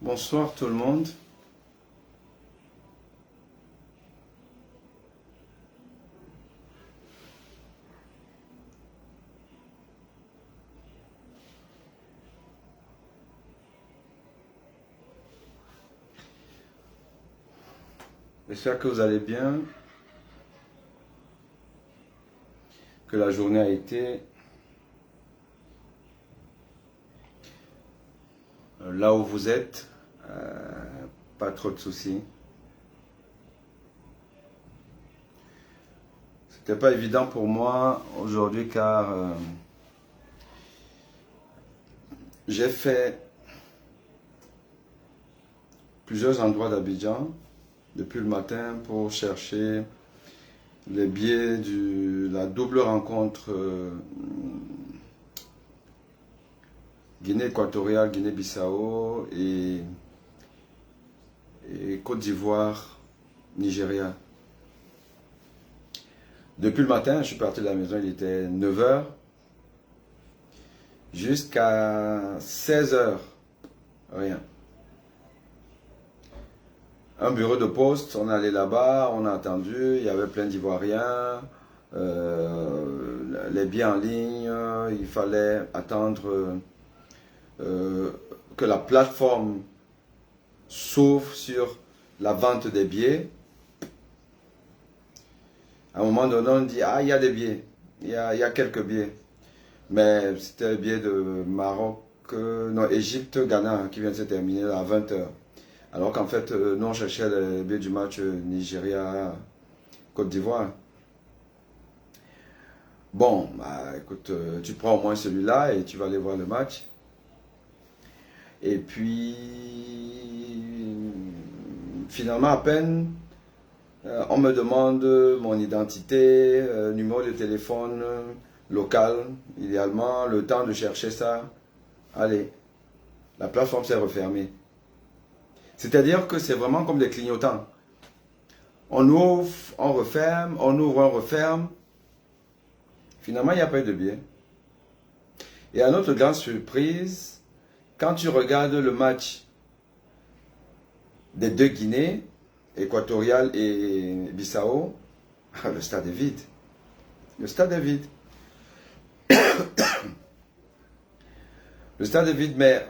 Bonsoir tout le monde. J'espère que vous allez bien, que la journée a été là où vous êtes, pas trop de soucis. C'était pas évident pour moi aujourd'hui car j'ai fait plusieurs endroits d'Abidjan depuis le matin pour chercher les billets de la double rencontre Guinée équatoriale, Guinée-Bissau et Côte d'Ivoire, Nigeria. Depuis le matin, je suis parti de la maison, il était 9 heures jusqu'à 16 heures, rien. Un bureau de poste, on est allé là-bas, on a attendu, il y avait plein d'Ivoiriens, les billets en ligne, il fallait attendre que la plateforme s'ouvre sur la vente des billets. À un moment donné, on dit, ah, il y a des billets, il y a quelques billets. Mais c'était un billet de Maroc, non, Égypte, Ghana, qui vient de se terminer à 20 h. Alors qu'en fait, nous, on cherchait les billets du match Nigeria-Côte d'Ivoire. Bon, bah, écoute, tu prends au moins celui-là et tu vas aller voir le match. Et puis, finalement, à peine, on me demande mon identité, numéro de téléphone local, idéalement, le temps de chercher ça. Allez, la plateforme s'est refermée. C'est-à-dire que c'est vraiment comme des clignotants. On ouvre, on referme, on ouvre, on referme. Finalement, il n'y a pas eu de billet. Et à notre grande surprise, quand tu regardes le match des deux Guinées, équatoriale et Bissau, le stade est vide. Le stade est vide. Le stade est vide, mais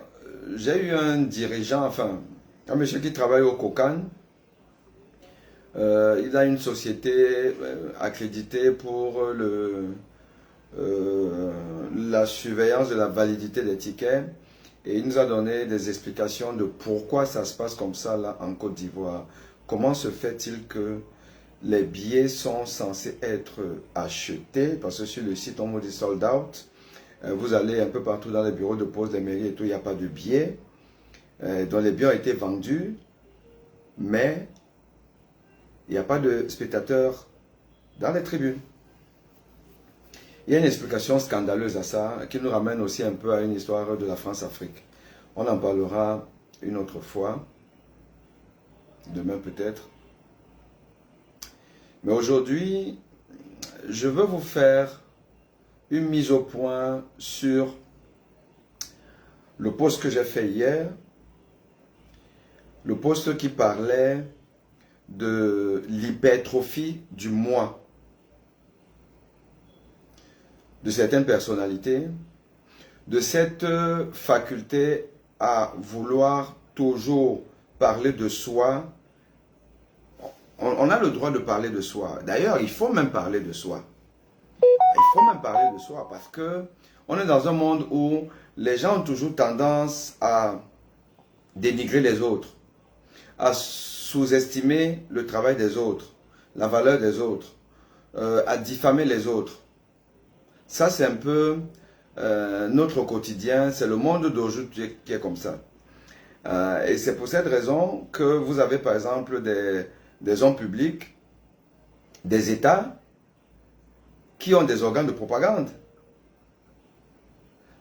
j'ai eu un dirigeant, enfin, un monsieur qui travaille au COCAN. Il a une société accréditée pour la surveillance de la validité des tickets. Et il nous a donné des explications de pourquoi ça se passe comme ça là en Côte d'Ivoire. Comment se fait-il que les billets sont censés être achetés? Parce que sur le site, on me dit sold out. Vous allez un peu partout dans les bureaux de poste des mairies et tout, il n'y a pas de billets. Donc les billets ont été vendus, mais il n'y a pas de spectateurs dans les tribunes. Il y a une explication scandaleuse à ça, qui nous ramène aussi un peu à une histoire de la France-Afrique. On en parlera une autre fois, demain peut-être. Mais aujourd'hui, je veux vous faire une mise au point sur le post que j'ai fait hier, le post qui parlait de l'hypertrophie du moi de certaines personnalités, de cette faculté à vouloir toujours parler de soi. On a le droit de parler de soi. D'ailleurs, il faut même parler de soi. Il faut même parler de soi parce que on est dans un monde où les gens ont toujours tendance à dénigrer les autres, à sous-estimer le travail des autres, la valeur des autres, à diffamer les autres. Ça, c'est un peu notre quotidien, c'est le monde d'aujourd'hui qui est comme ça. Et c'est pour cette raison que vous avez par exemple des hommes publics, des États qui ont des organes de propagande.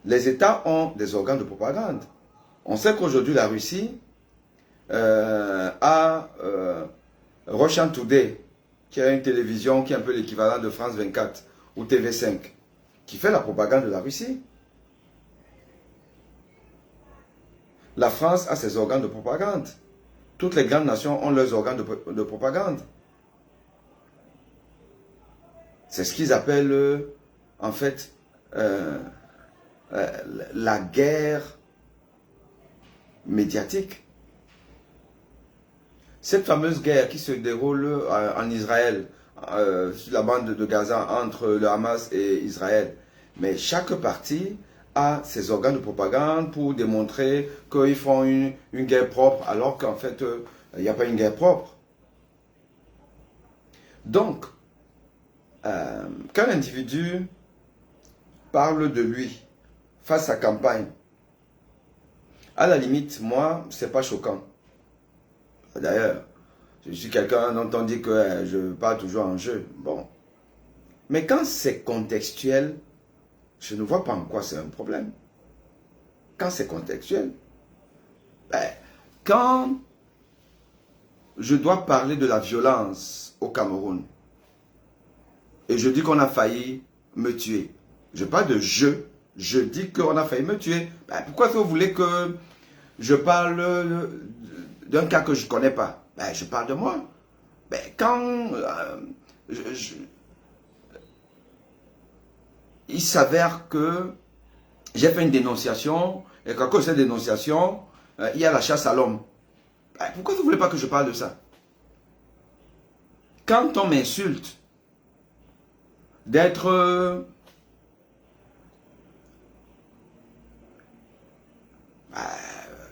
Les États ont des organes de propagande. On sait qu'aujourd'hui la Russie a Russian Today, qui a une télévision qui est un peu l'équivalent de France 24 ou TV5, qui fait la propagande de la Russie. La France a ses organes de propagande. Toutes les grandes nations ont leurs organes de propagande. C'est ce qu'ils appellent, en fait, la guerre médiatique. Cette fameuse guerre qui se déroule en Israël, sur la bande de Gaza, entre le Hamas et Israël. Mais chaque parti a ses organes de propagande pour démontrer qu'ils font une guerre propre, alors qu'en fait, il n'y a pas une guerre propre. Donc, quand l'individu parle de lui, fasse sa campagne, à la limite, moi, c'est pas choquant. D'ailleurs, je suis quelqu'un dont on dit que je parle toujours en jeu. Bon. Mais quand c'est contextuel, je ne vois pas en quoi c'est un problème. Quand c'est contextuel, quand je dois parler de la violence au Cameroun, et je dis qu'on a failli me tuer, je parle de je dis qu'on a failli me tuer. Pourquoi est-ce que vous voulez que je parle d'un cas que je ne connais pas? Je parle de moi. Quand il s'avère que j'ai fait une dénonciation et qu'à cause de cette dénonciation, il y a la chasse à l'homme. Pourquoi vous ne voulez pas que je parle de ça? Quand on m'insulte d'être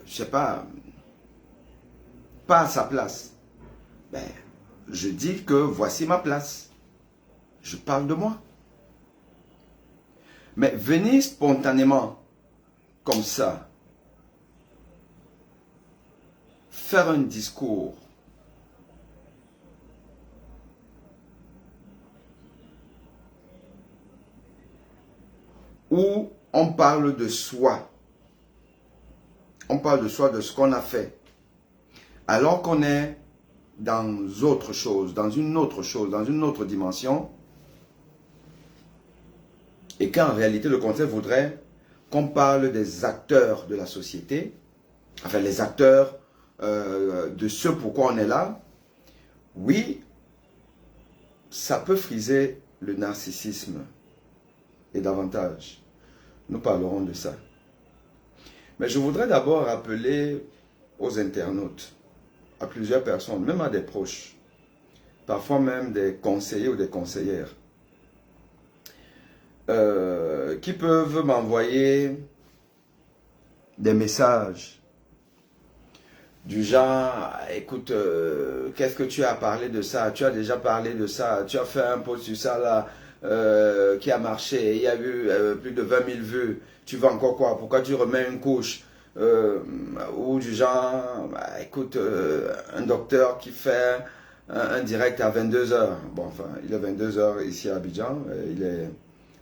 je sais pas à sa place, je dis que voici ma place. Je parle de moi. Mais venir spontanément, comme ça, faire un discours où on parle de soi, on parle de soi, de ce qu'on a fait, alors qu'on est dans autre chose, dans une autre chose, dans une autre dimension, et qu'en réalité le concept voudrait qu'on parle des acteurs de la société, enfin les acteurs de ce pourquoi on est là. Oui, ça peut friser le narcissisme et davantage. Nous parlerons de ça. Mais je voudrais d'abord rappeler aux internautes, à plusieurs personnes, même à des proches, parfois même des conseillers ou des conseillères, qui peuvent m'envoyer des messages du genre, écoute, qu'est-ce que tu as parlé de ça? Tu as déjà parlé de ça, tu as fait un post sur ça là, qui a marché, il y a eu plus de 20 000 vues, tu veux encore quoi? Pourquoi tu remets une couche? Ou du genre, écoute, un docteur qui fait un direct à 22 h. Bon, enfin, il est 22 h ici à Abidjan, il est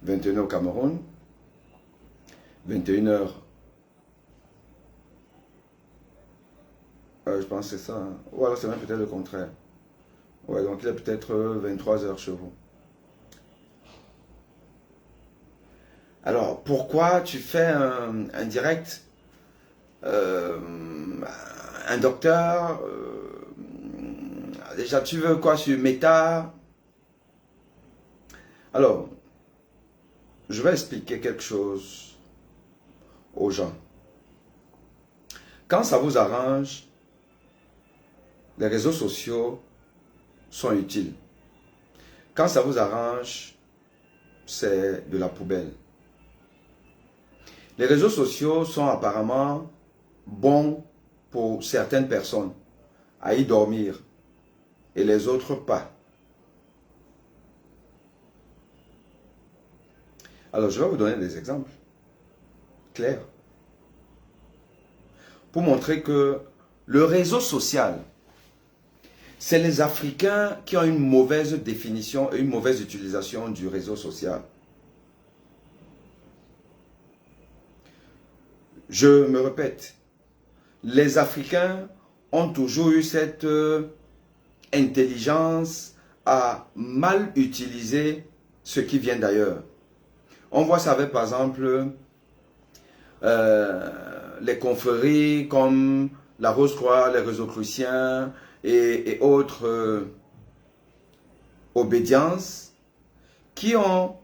21 h au Cameroun, 21 h. Je pense que c'est ça. Hein. Ou alors c'est même peut-être le contraire. Ouais, donc il est peut-être 23 h chez vous. Alors, pourquoi tu fais un direct, un docteur, déjà tu veux quoi sur Meta? Alors, je vais expliquer quelque chose aux gens. Quand ça vous arrange, les réseaux sociaux sont utiles. Quand ça vous arrange, c'est de la poubelle. Les réseaux sociaux sont apparemment bons pour certaines personnes à y dormir et les autres pas. Alors, je vais vous donner des exemples clairs pour montrer que le réseau social, c'est les Africains qui ont une mauvaise définition et une mauvaise utilisation du réseau social. Je me répète, les Africains ont toujours eu cette intelligence à mal utiliser ce qui vient d'ailleurs. On voit ça avec, par exemple, les confréries comme la Rose-Croix, les Rosicruciens et autres obédiences qui ont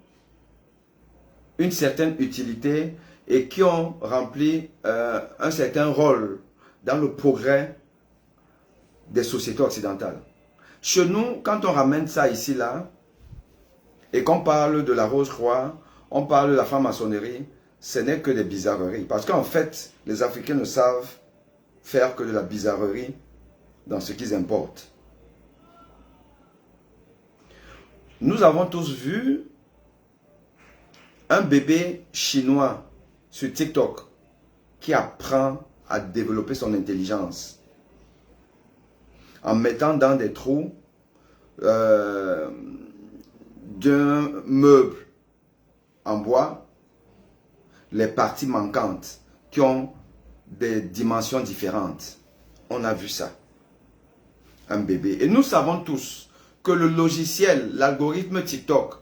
une certaine utilité et qui ont rempli un certain rôle dans le progrès des sociétés occidentales. Chez nous, quand on ramène ça ici, là, et qu'on parle de la Rose-Croix, on parle de la franc-maçonnerie, ce n'est que des bizarreries. Parce qu'en fait, les Africains ne savent faire que de la bizarrerie dans ce qu'ils importent. Nous avons tous vu un bébé chinois sur TikTok qui apprend à développer son intelligence en mettant dans des trous d'un meuble en bois les parties manquantes qui ont des dimensions différentes. On a vu ça. Un bébé. Et nous savons tous que le logiciel, l'algorithme TikTok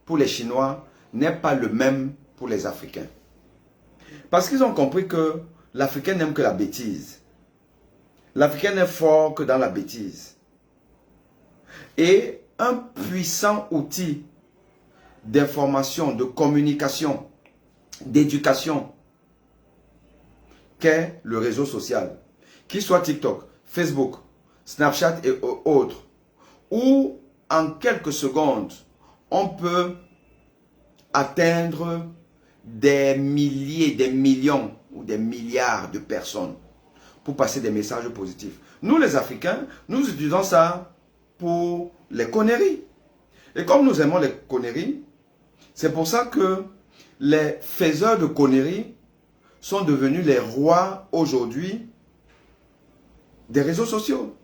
pour les Chinois n'est pas le même pour les Africains. Parce qu'ils ont compris que l'Africain n'aime que la bêtise. L'Africain n'est fort que dans la bêtise. Et un puissant outil d'information, de communication, d'éducation, qu'est le réseau social, qu'il soit TikTok, Facebook, Snapchat et autres, où en quelques secondes, on peut atteindre des milliers, des millions ou des milliards de personnes pour passer des messages positifs. Nous les Africains, nous utilisons ça pour les conneries. Et comme nous aimons les conneries, c'est pour ça que les faiseurs de conneries sont devenus les rois aujourd'hui des réseaux sociaux.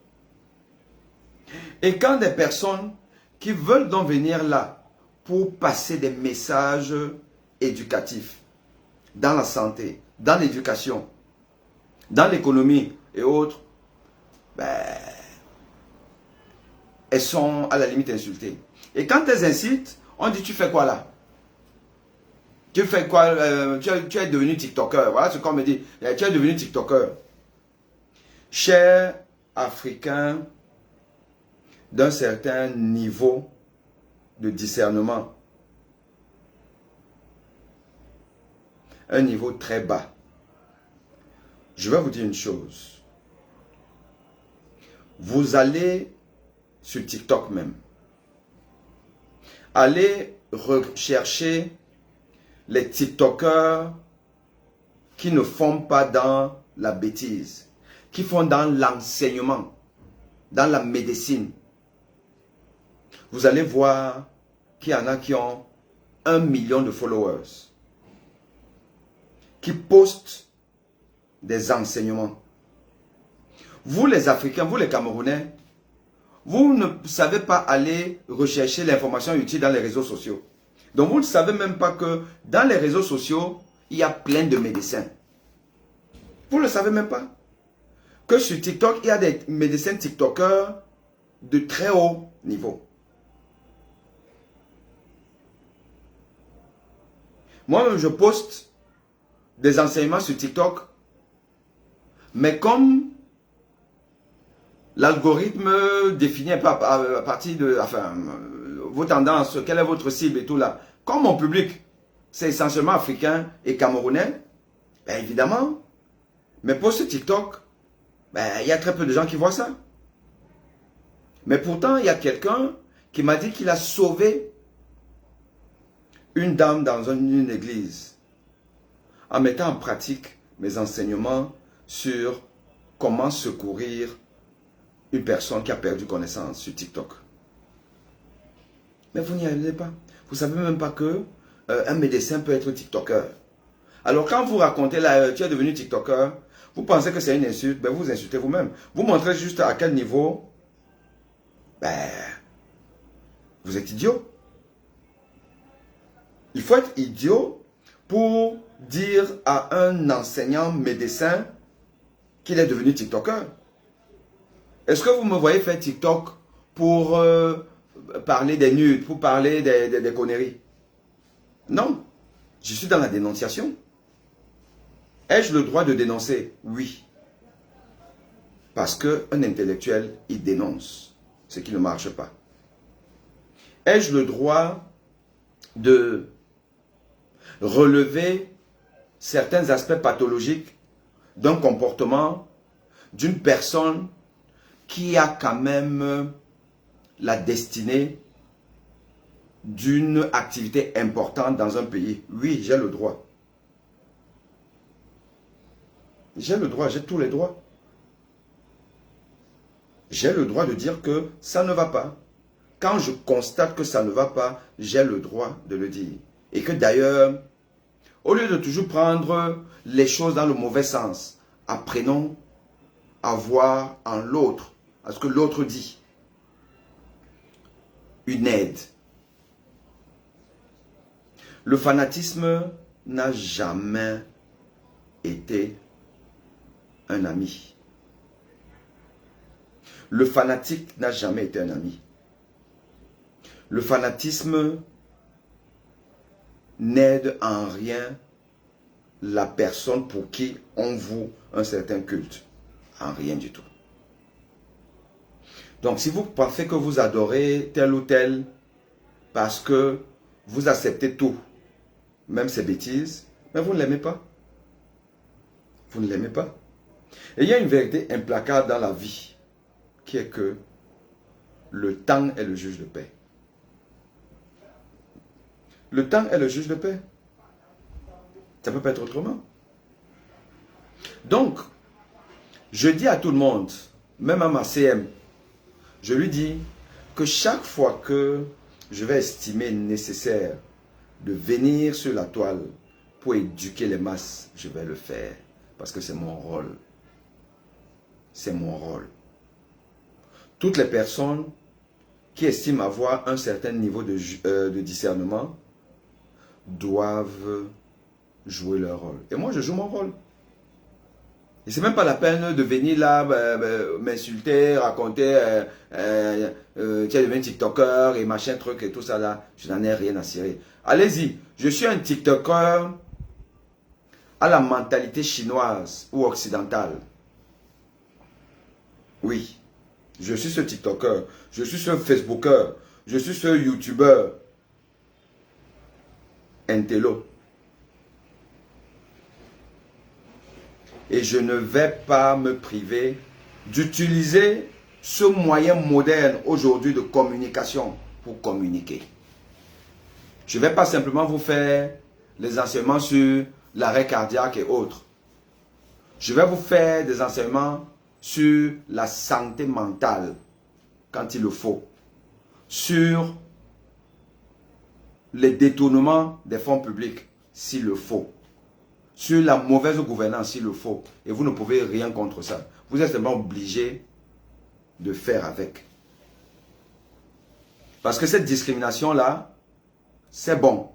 Et quand des personnes qui veulent donc venir là pour passer des messages éducatifs dans la santé, dans l'éducation, dans l'économie et autres, elles sont à la limite insultées. Et quand elles incitent, on dit tu fais quoi là? Tu fais quoi? Tu es devenu TikToker. Voilà ce qu'on me dit. Tu es devenu TikToker. Chers Africains d'un certain niveau de discernement, un niveau très bas, je vais vous dire une chose. Vous allez sur TikTok même, allez rechercher les TikTokers qui ne font pas dans la bêtise, qui font dans l'enseignement, dans la médecine. Vous allez voir qu'il y en a qui ont 1 million de followers, qui postent des enseignements. Vous les Africains, vous les Camerounais, vous ne savez pas aller rechercher l'information utile dans les réseaux sociaux. Donc vous ne savez même pas que dans les réseaux sociaux, il y a plein de médecins. Vous ne le savez même pas. Que sur TikTok, il y a des médecins TikTokers de très haut niveau. Moi-même, je poste des enseignements sur TikTok, mais comme l'algorithme définit à partir de vos tendances, quelle est votre cible et tout là, comme mon public, c'est essentiellement africain et camerounais, ben évidemment, mes posts TikTok, il y a très peu de gens qui voient ça. Mais pourtant, il y a quelqu'un qui m'a dit qu'il a sauvé une dame dans une église en mettant en pratique mes enseignements sur comment secourir une personne qui a perdu connaissance sur TikTok. Mais vous n'y allez pas. Vous ne savez même pas que un médecin peut être TikToker. Alors quand vous racontez là, tu es devenu TikToker, vous pensez que c'est une insulte, vous vous insultez vous-même. Vous montrez juste à quel niveau vous êtes idiot. Il faut être idiot pour dire à un enseignant médecin qu'il est devenu TikToker. Est-ce que vous me voyez faire TikTok pour parler des nudes, pour parler des conneries? Non. Je suis dans la dénonciation. Ai-je le droit de dénoncer? Oui. Parce qu'un intellectuel, il dénonce ce qui ne marche pas. Ai-je le droit de relever certains aspects pathologiques d'un comportement d'une personne qui a quand même la destinée d'une activité importante dans un pays? Oui, j'ai le droit. J'ai le droit, j'ai tous les droits. J'ai le droit de dire que ça ne va pas. Quand je constate que ça ne va pas, j'ai le droit de le dire. Et que d'ailleurs, au lieu de toujours prendre les choses dans le mauvais sens, apprenons à voir en l'autre, à ce que l'autre dit, une aide. Le fanatisme n'a jamais été un ami. Le fanatique n'a jamais été un ami. Le fanatisme n'aide en rien la personne pour qui on voue un certain culte. En rien du tout. Donc si vous pensez que vous adorez tel ou tel parce que vous acceptez tout, même ces bêtises, mais vous ne l'aimez pas. Vous ne l'aimez pas. Et il y a une vérité implacable dans la vie qui est que le temps est le juge de paix. Le temps est le juge de paix. Ça ne peut pas être autrement. Donc, je dis à tout le monde, même à ma CM, je lui dis que chaque fois que je vais estimer nécessaire de venir sur la toile pour éduquer les masses, je vais le faire. Parce que c'est mon rôle. C'est mon rôle. Toutes les personnes qui estiment avoir un certain niveau de discernement doivent jouer leur rôle. Et moi, je joue mon rôle. Et c'est même pas la peine de venir là m'insulter, raconter tu es devenu TikToker et machin truc et tout ça là. Je n'en ai rien à cirer. Allez-y, je suis un TikToker à la mentalité chinoise ou occidentale. Oui, je suis ce TikToker, je suis ce Facebooker, je suis ce YouTuber intello. Et je ne vais pas me priver d'utiliser ce moyen moderne aujourd'hui de communication pour communiquer. Je ne vais pas simplement vous faire les enseignements sur l'arrêt cardiaque et autres. Je vais vous faire des enseignements sur la santé mentale, quand il le faut. Sur les détournements des fonds publics, s'il le faut. Sur la mauvaise gouvernance, s'il le faut. Et vous ne pouvez rien contre ça. Vous êtes seulement obligé de faire avec. Parce que cette discrimination-là, c'est bon.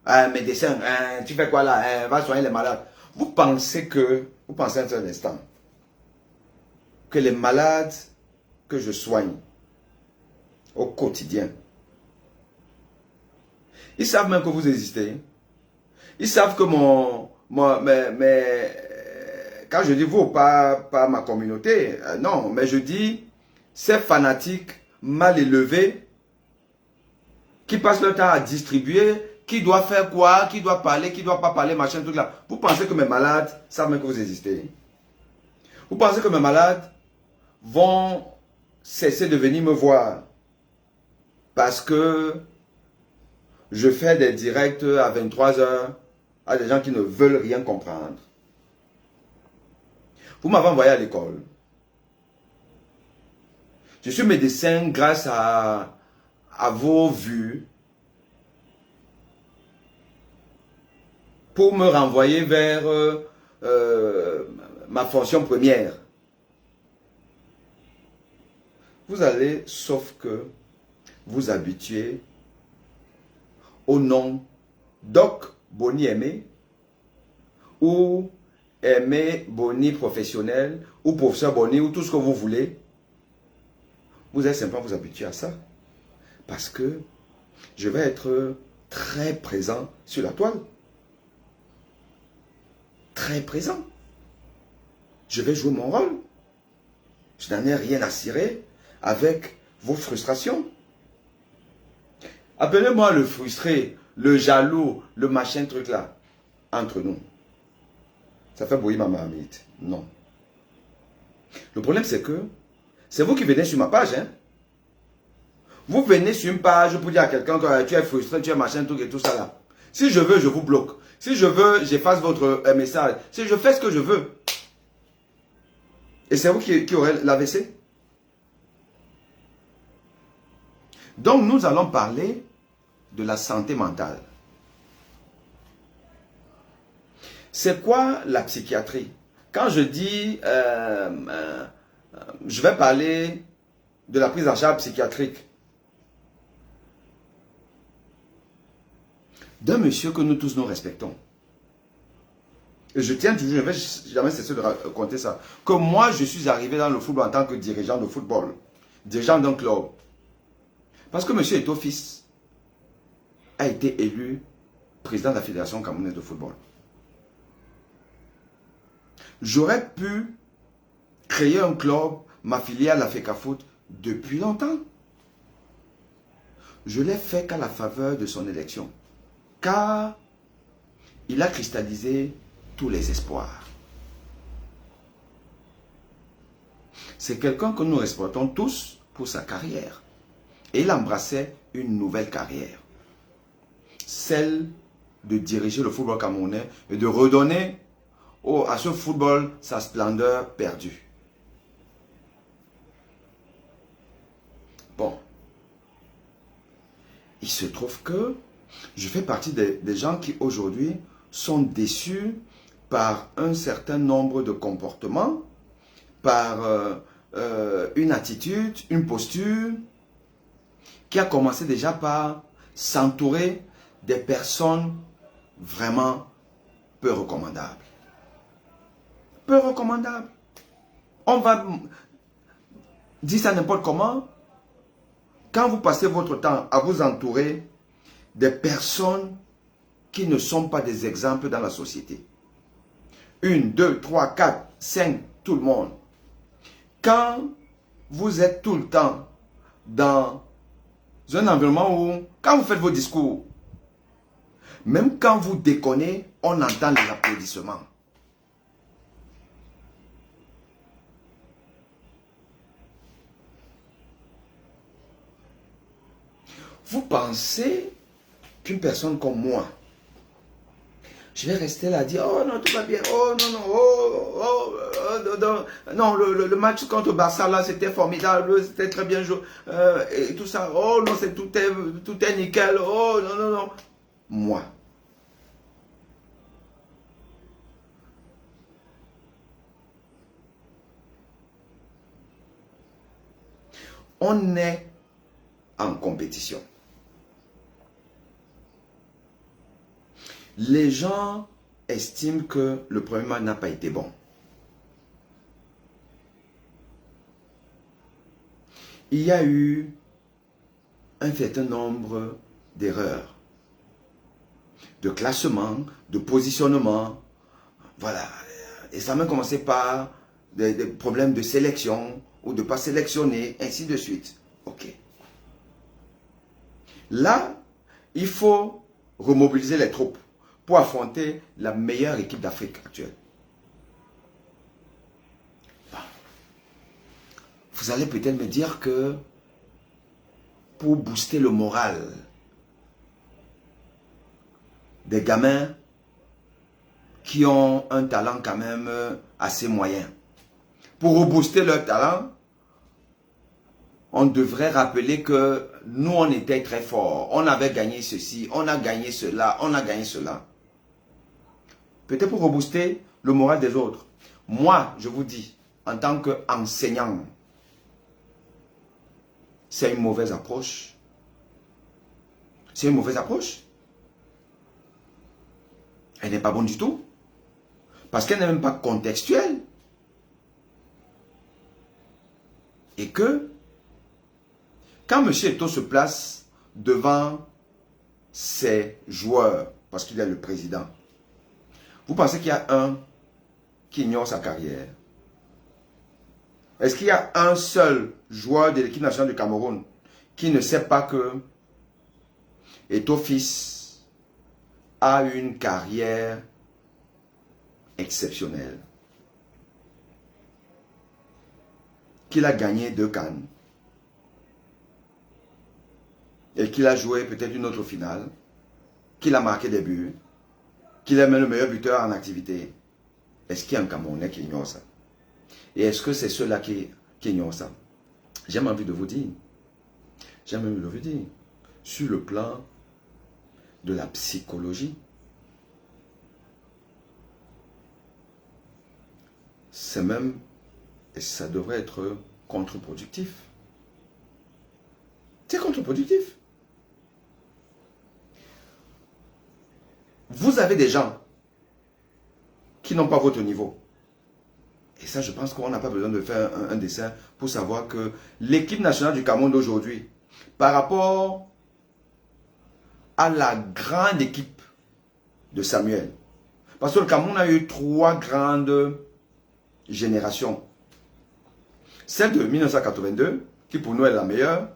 Un médecin, tu fais quoi là? Va soigner les malades. Vous pensez un instant, que les malades que je soigne au quotidien, ils savent même que vous existez. Ils savent que quand je dis vous, pas ma communauté, non, mais je dis ces fanatiques mal élevés qui passent leur temps à distribuer, qui doit faire quoi, qui doit parler, qui doit pas parler, machin, tout là. Vous pensez que mes malades savent même que vous existez? Vous pensez que mes malades vont cesser de venir me voir parce que je fais des directs à 23 h à des gens qui ne veulent rien comprendre? Vous m'avez envoyé à l'école. Je suis médecin grâce à vos vues pour me renvoyer vers ma fonction première. Vous allez, sauf que vous habituez au nom Doc Boni Aimé ou Aimé Boni professionnel ou professeur Boni ou tout ce que vous voulez. Vous allez simplement vous habituer à ça. Parce que je vais être très présent sur la toile. très présent. Je vais jouer mon rôle. Je n'en ai rien à cirer avec vos frustrations. Appelez-moi le frustré, le jaloux, le machin truc là. Entre nous. Ça fait bouillir ma marmite. Non. Le problème c'est que c'est vous qui venez sur ma page. Hein? Vous venez sur une page pour dire à quelqu'un que tu es frustré, tu es machin truc et tout ça là. Si je veux, je vous bloque. Si je veux, j'efface votre message. Si je fais ce que je veux. Et c'est vous qui aurez l'AVC. Donc nous allons parler de la santé mentale. C'est quoi la psychiatrie? Quand je dis, je vais parler de la prise en charge psychiatrique d'un monsieur que nous tous nous respectons. Et je tiens toujours, je ne vais jamais cesser de raconter ça, que moi je suis arrivé dans le football en tant que dirigeant de football, dirigeant d'un club. Parce que monsieur Eto'o fils a été élu président de la Fédération camerounaise de football. J'aurais pu créer un club, m'affilier à la FECAFOOT depuis longtemps. Je l'ai fait qu'à la faveur de son élection. Car il a cristallisé tous les espoirs. C'est quelqu'un que nous respectons tous pour sa carrière. Et il embrassait une nouvelle carrière. Celle de diriger le football camerounais et de redonner à ce football sa splendeur perdue. Bon. Il se trouve que je fais partie des gens qui aujourd'hui sont déçus par un certain nombre de comportements, par une attitude, une posture qui a commencé déjà par s'entourer des personnes vraiment peu recommandables. Peu recommandables. On va dire ça n'importe comment. Quand vous passez votre temps à vous entourer des personnes qui ne sont pas des exemples dans la société. 1, 2, 3, 4, 5, tout le monde. Quand vous êtes tout le temps dans un environnement où, quand vous faites vos discours, même quand vous déconnez, on entend les applaudissements. Vous pensez qu'une personne comme moi, je vais rester là à dire, oh non, tout va bien, oh non, non, non, le match contre Barça là, c'était formidable, c'était très bien joué, et tout ça, oh non, tout est nickel, oh non, non, non. Moi, on est en compétition. Les gens estiment que le premier match n'a pas été bon. Il y a eu un certain nombre d'erreurs, de classement, de positionnement. Voilà. Et ça m'a commencé par des problèmes de sélection ou de ne pas sélectionner, ainsi de suite. Ok. Là, il faut remobiliser les troupes pour affronter la meilleure équipe d'Afrique actuelle. Bon. Vous allez peut-être me dire que pour booster le moral des gamins qui ont un talent quand même assez moyen, pour rebooster leur talent, on devrait rappeler que nous, on était très forts. On avait gagné ceci, on a gagné cela, on a gagné cela. Peut-être pour rebooster le moral des autres. Moi, je vous dis, en tant qu'enseignant, c'est une mauvaise approche. C'est une mauvaise approche. Elle n'est pas bonne du tout. Parce qu'elle n'est même pas contextuelle. Et que, quand M. Eto'o se place devant ses joueurs, parce qu'il est le président, Vous pensez qu'il y a un qui ignore sa carrière? Est-ce qu'il y a un seul joueur de l'équipe nationale du Cameroun qui ne sait pas que Eto'o-Fils a une carrière exceptionnelle? Qu'il a gagné 2 CAN et qu'il a joué peut-être une autre finale, qu'il a marqué des buts, qu'il est même le meilleur buteur en activité. Est-ce qu'il y a un Camerounais qui ignore ça? Et est-ce que c'est ceux-là qui ignorent ça? J'ai envie de vous dire, sur le plan de la psychologie, c'est même, et ça devrait être contre-productif. C'est contre-productif. Vous avez des gens qui n'ont pas votre niveau. Et ça, je pense qu'on n'a pas besoin de faire un dessin pour savoir que l'équipe nationale du Cameroun d'aujourd'hui, par rapport à la grande équipe de Samuel, parce que le Cameroun a eu 3 grandes générations. Celle de 1982, qui pour nous est la meilleure,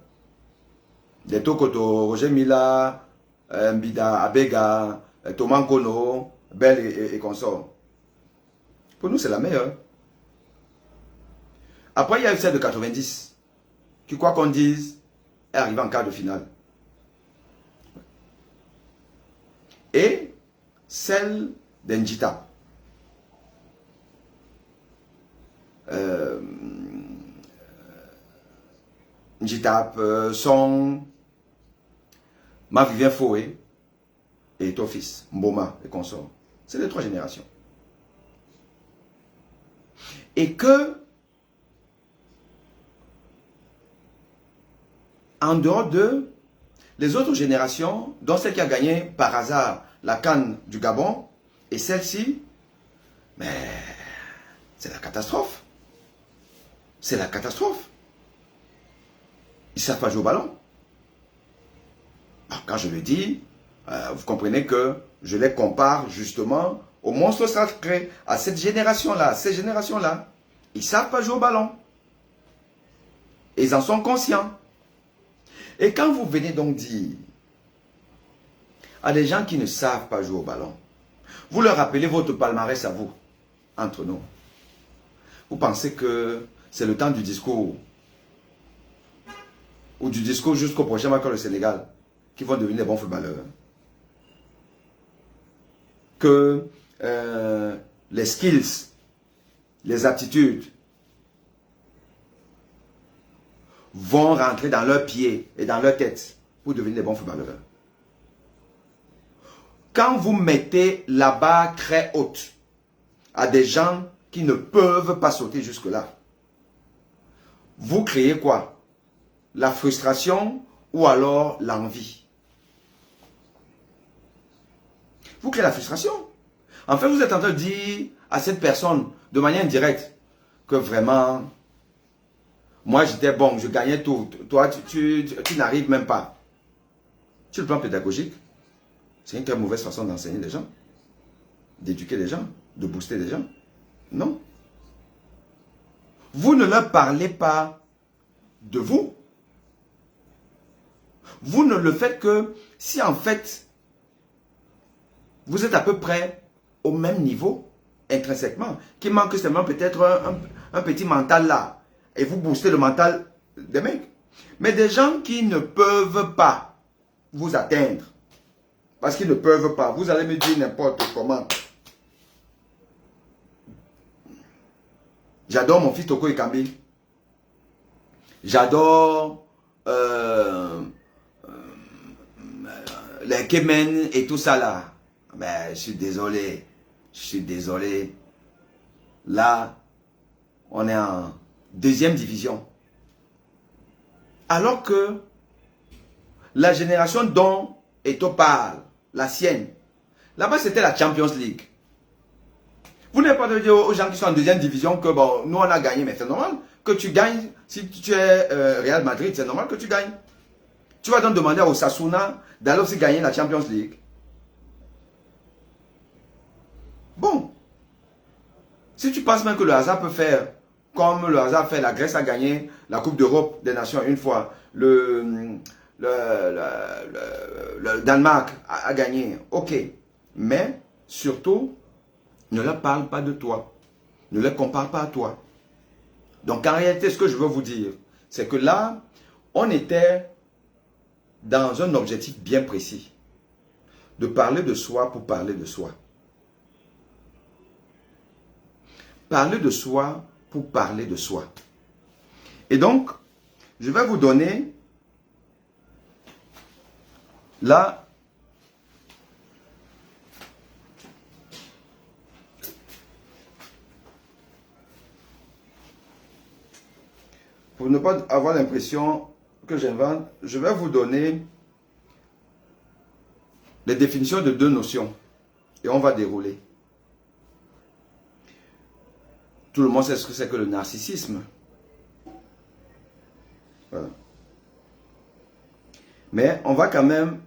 des Tokoto, Roger Mila, Mbida, Abega, Thomas Nkono, Bell et consorts. Pour nous, c'est la meilleure. Après, il y a eu celle de 90, qui, quoi qu'on dise, est arrivée en quart de finale. Et celle d'Njita. Njitap, Song, Marc-Vivien Foué et Eto'o-Fils, Mboma et consorts. C'est les 3 générations. Et que, en dehors de les autres générations, dont celle qui a gagné par hasard la CAN du Gabon, et celle-ci, mais c'est la catastrophe. C'est la catastrophe. Ils ne savent pas jouer au ballon. Alors, quand je le dis, vous comprenez que je les compare justement au monstre sacré, à cette génération-là, ces générations-là. Ils ne savent pas jouer au ballon. Et ils en sont conscients. Et quand vous venez donc dire à des gens qui ne savent pas jouer au ballon, vous leur rappelez votre palmarès à vous, entre nous. Vous pensez que c'est le temps du discours, ou du discours jusqu'au prochain match contre le Sénégal, qui vont devenir des bons footballeurs. Que les skills, les aptitudes vont rentrer dans leurs pieds et dans leur tête pour devenir des bons footballeurs. Quand vous mettez la barre très haute à des gens qui ne peuvent pas sauter jusque-là, vous créez quoi? La frustration ou alors l'envie. Vous créez la frustration. En fait, vous êtes en train de dire à cette personne, de manière indirecte, que vraiment, moi j'étais bon, je gagnais tout. Toi, tu n'arrives même pas. Sur le plan pédagogique, c'est une très mauvaise façon d'enseigner les gens, d'éduquer les gens, de booster les gens. Non. Vous ne leur parlez pas de vous. Vous ne le faites que si en fait, vous êtes à peu près au même niveau, intrinsèquement, qu'il manque seulement peut-être un petit mental là. Et vous boostez le mental des mecs. Mais des gens qui ne peuvent pas vous atteindre, parce qu'ils ne peuvent pas, vous allez me dire n'importe comment. J'adore mon fils Toko Ekambi. J'adore les Kemen et tout ça là. Mais je suis désolé. Je suis désolé. Là, on est en 2e division. Alors que la génération dont Eto'o parle, la sienne, là-bas c'était la Champions League. Vous n'avez pas de dire aux gens qui sont en 2e division que bon, nous on a gagné, mais c'est normal que tu gagnes. Si tu es Real Madrid, c'est normal que tu gagnes. Tu vas donc demander à Osasuna d'aller aussi gagner la Champions League. Bon, Si tu penses même que le hasard peut faire, comme le hasard fait, la Grèce a gagné la Coupe d'Europe des Nations une fois, le Danemark a gagné, ok. Mais surtout, ne leur parle pas de toi. Ne les compare pas à toi. Donc en réalité, ce que je veux vous dire, c'est que là, on était dans un objectif bien précis. De parler de soi pour parler de soi. Parler de soi pour parler de soi. Et donc, je vais vous donner là pour ne pas avoir l'impression que j'invente, je vais vous donner les définitions de deux notions et on va dérouler. Tout le monde sait ce que c'est que le narcissisme. Voilà. Mais on va quand même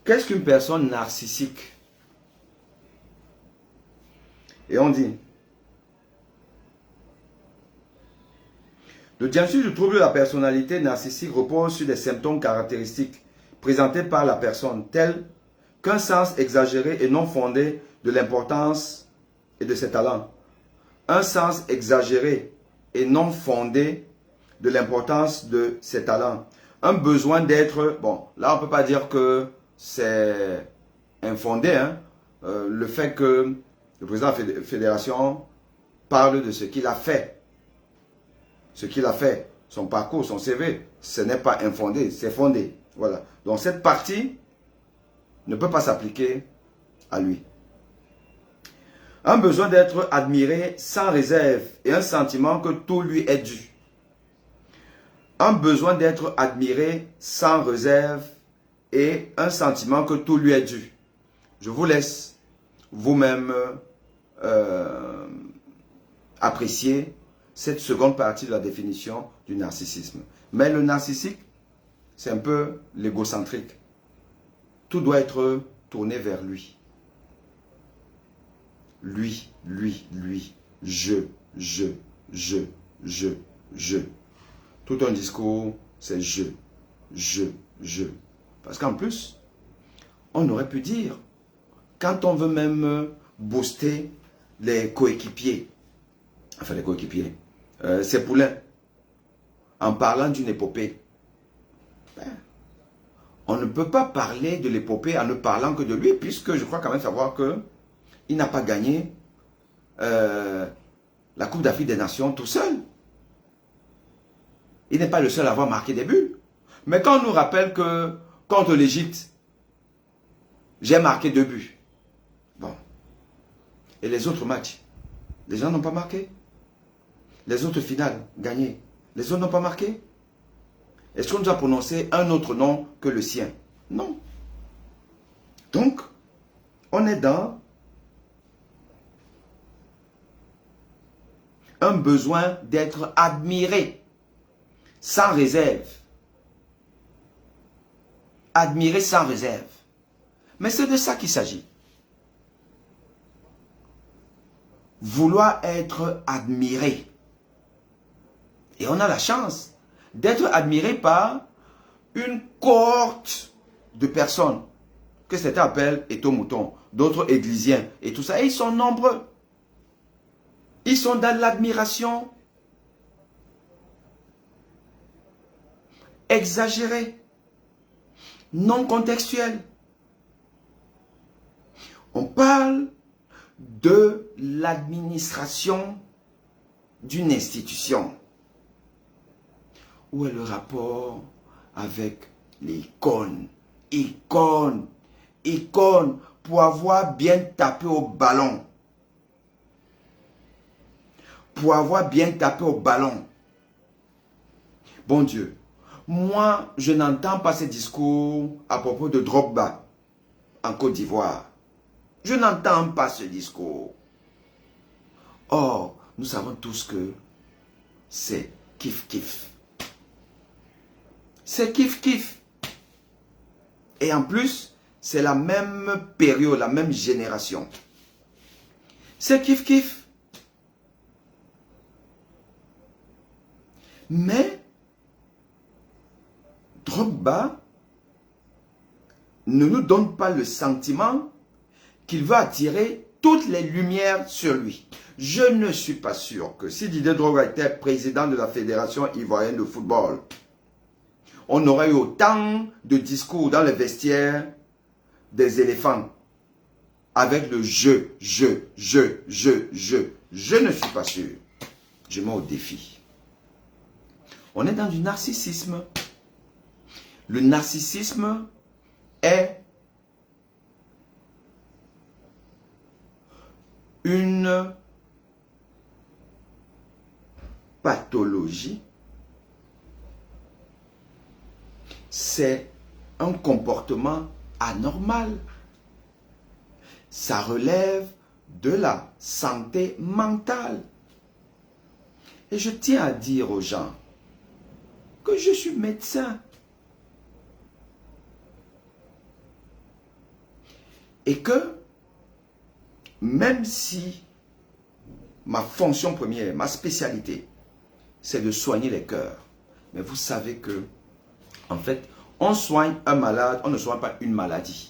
qu'est-ce qu'une personne narcissique? Et on dit, le diagnostic du trouble de la personnalité narcissique repose sur des symptômes caractéristiques présentés par la personne, tels qu'un sens exagéré et non fondé de l'importance et de ses talents. Un sens exagéré et non fondé de l'importance de ses talents. Un besoin d'être, bon, là on ne peut pas dire que c'est infondé, hein, le fait que le président de la fédération parle de ce qu'il a fait. Ce qu'il a fait, son parcours, son CV, ce n'est pas infondé, c'est fondé. Voilà. Donc cette partie ne peut pas s'appliquer à lui. Un besoin d'être admiré sans réserve et un sentiment que tout lui est dû. Un besoin d'être admiré sans réserve et un sentiment que tout lui est dû. Je vous laisse vous-même apprécier cette seconde partie de la définition du narcissisme. Mais le narcissique, c'est un peu l'égocentrique. Tout doit être tourné vers lui. Lui. Je. Tout un discours, c'est je. Parce qu'en plus, on aurait pu dire, quand on veut même booster les coéquipiers, enfin les coéquipiers, c'est Poulain, en parlant d'une épopée, on ne peut pas parler de l'épopée en ne parlant que de lui, puisque je crois quand même savoir qu'il n'a pas gagné la Coupe d'Afrique des Nations tout seul. Il n'est pas le seul à avoir marqué des buts. Mais quand on nous rappelle que contre l'Égypte, j'ai marqué 2 buts. Bon. Et les autres matchs, les gens n'ont pas marqué. Les autres finales gagnées, les autres n'ont pas marqué. Est-ce qu'on nous a prononcé un autre nom que le sien? Non. Donc, on est dans un besoin d'être admiré, sans réserve. Admiré sans réserve. Mais c'est de ça qu'il s'agit. Vouloir être admiré. Et on a la chance d'être admiré par une cohorte de personnes que certains appellent éto-mouton, d'autres églisiens et tout ça. Et ils sont nombreux. Ils sont dans l'admiration exagérée, non contextuelle. On parle de l'administration d'une institution. Où est le rapport avec l'icône? Icône pour avoir bien tapé au ballon. Pour avoir bien tapé au ballon. Bon Dieu, moi je n'entends pas ces discours à propos de Drogba en Côte d'Ivoire. Je n'entends pas ce discours. Or, nous savons tous que c'est kiff-kiff. C'est kiff-kiff. Et en plus, c'est la même période, la même génération. C'est kiff-kiff. Mais Drogba ne nous donne pas le sentiment qu'il veut attirer toutes les lumières sur lui. Je ne suis pas sûr que si Didier Drogba était président de la Fédération ivoirienne de football, on aurait eu autant de discours dans les vestiaires des éléphants avec le je. Je ne suis pas sûr. Je mets au défi. On est dans du narcissisme. Le narcissisme est une pathologie. C'est un comportement anormal. Ça relève de la santé mentale. Et je tiens à dire aux gens que je suis médecin. Et que même si ma fonction première, ma spécialité, c'est de soigner les cœurs, mais vous savez que, en fait, on soigne un malade, on ne soigne pas une maladie.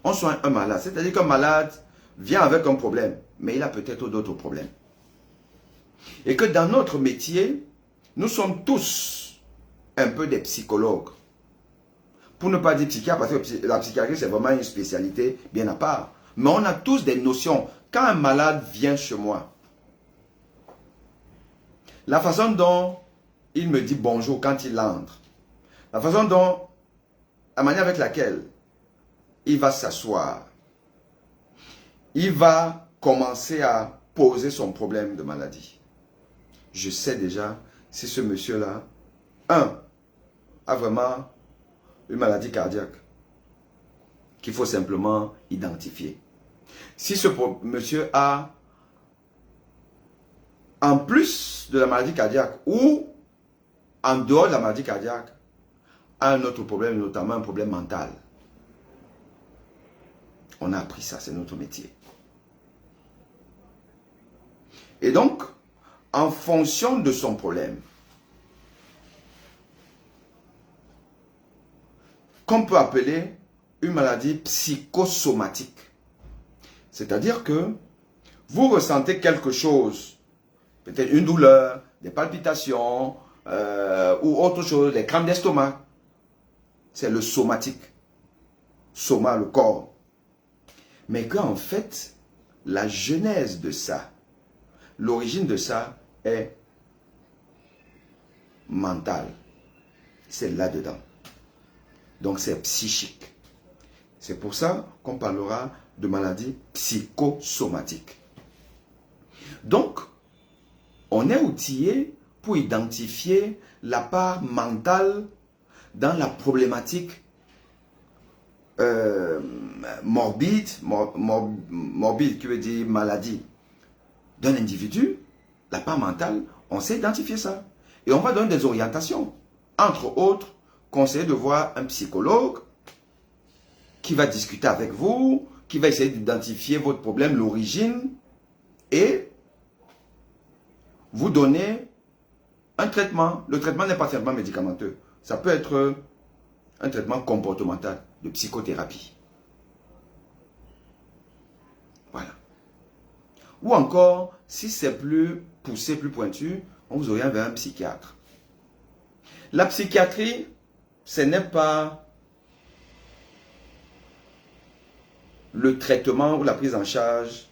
On soigne un malade, c'est-à-dire qu'un malade vient avec un problème, mais il a peut-être d'autres problèmes. Et que dans notre métier, nous sommes tous un peu des psychologues. Pour ne pas dire psychiatre, parce que la psychiatrie, c'est vraiment une spécialité bien à part. Mais on a tous des notions. Quand un malade vient chez moi, la façon dont il me dit bonjour quand il entre, la façon dont, la manière avec laquelle il va s'asseoir, il va commencer à poser son problème de maladie. Je sais déjà si ce monsieur-là, a vraiment une maladie cardiaque qu'il faut simplement identifier. Si ce monsieur a, en plus de la maladie cardiaque ou en dehors de la maladie cardiaque, a un autre problème, notamment un problème mental. On a appris ça, c'est notre métier. Et donc, en fonction de son problème, qu'on peut appeler une maladie psychosomatique. C'est-à-dire que vous ressentez quelque chose, peut-être une douleur, des palpitations ou autre chose, des crampes d'estomac. C'est le somatique. Soma, le corps. Mais qu'en fait, la genèse de ça, l'origine de ça est mentale. C'est là-dedans. Donc c'est psychique. C'est pour ça qu'on parlera de maladie psychosomatique. Donc, on est outillé pour identifier la part mentale dans la problématique morbide qui veut dire maladie d'un individu. La part mentale, on sait identifier ça. Et on va donner des orientations. Entre autres, conseiller de voir un psychologue qui va discuter avec vous, qui va essayer d'identifier votre problème, l'origine, et vous donner un traitement. Le traitement n'est pas seulement médicamenteux. Ça peut être un traitement comportemental, de psychothérapie. Voilà. Ou encore, si c'est plus poussé, plus pointu, on vous oriente vers un psychiatre. La psychiatrie, ce n'est pas le traitement ou la prise en charge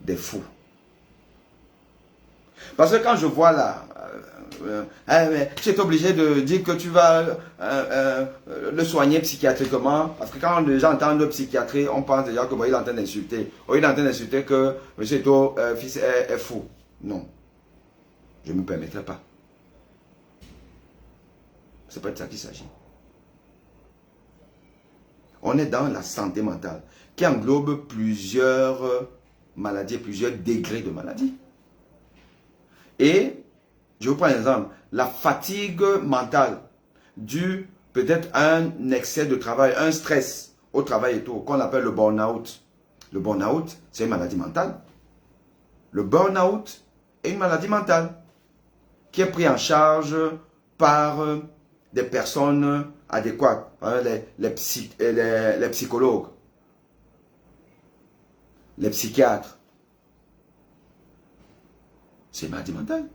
des fous. Parce que quand je vois là, tu es obligé de dire que tu vas le soigner psychiatriquement. Parce que quand les gens entendent psychiatrie, on pense déjà que il est en train d'insulter. Ou il est en train d'insulter que M. Eto, fils, est fou. Non. Je ne me permettrai pas. C'est pas de ça qu'il s'agit. On est dans la santé mentale, qui englobe plusieurs maladies, plusieurs degrés de maladies. Et Je vous prends un exemple. La fatigue mentale due peut-être à un excès de travail, un stress au travail et tout, qu'on appelle le burn-out. Le burn-out, c'est une maladie mentale. Le burn-out est une maladie mentale qui est prise en charge par des personnes adéquates, les psychologues, les psychiatres. C'est une maladie mentale.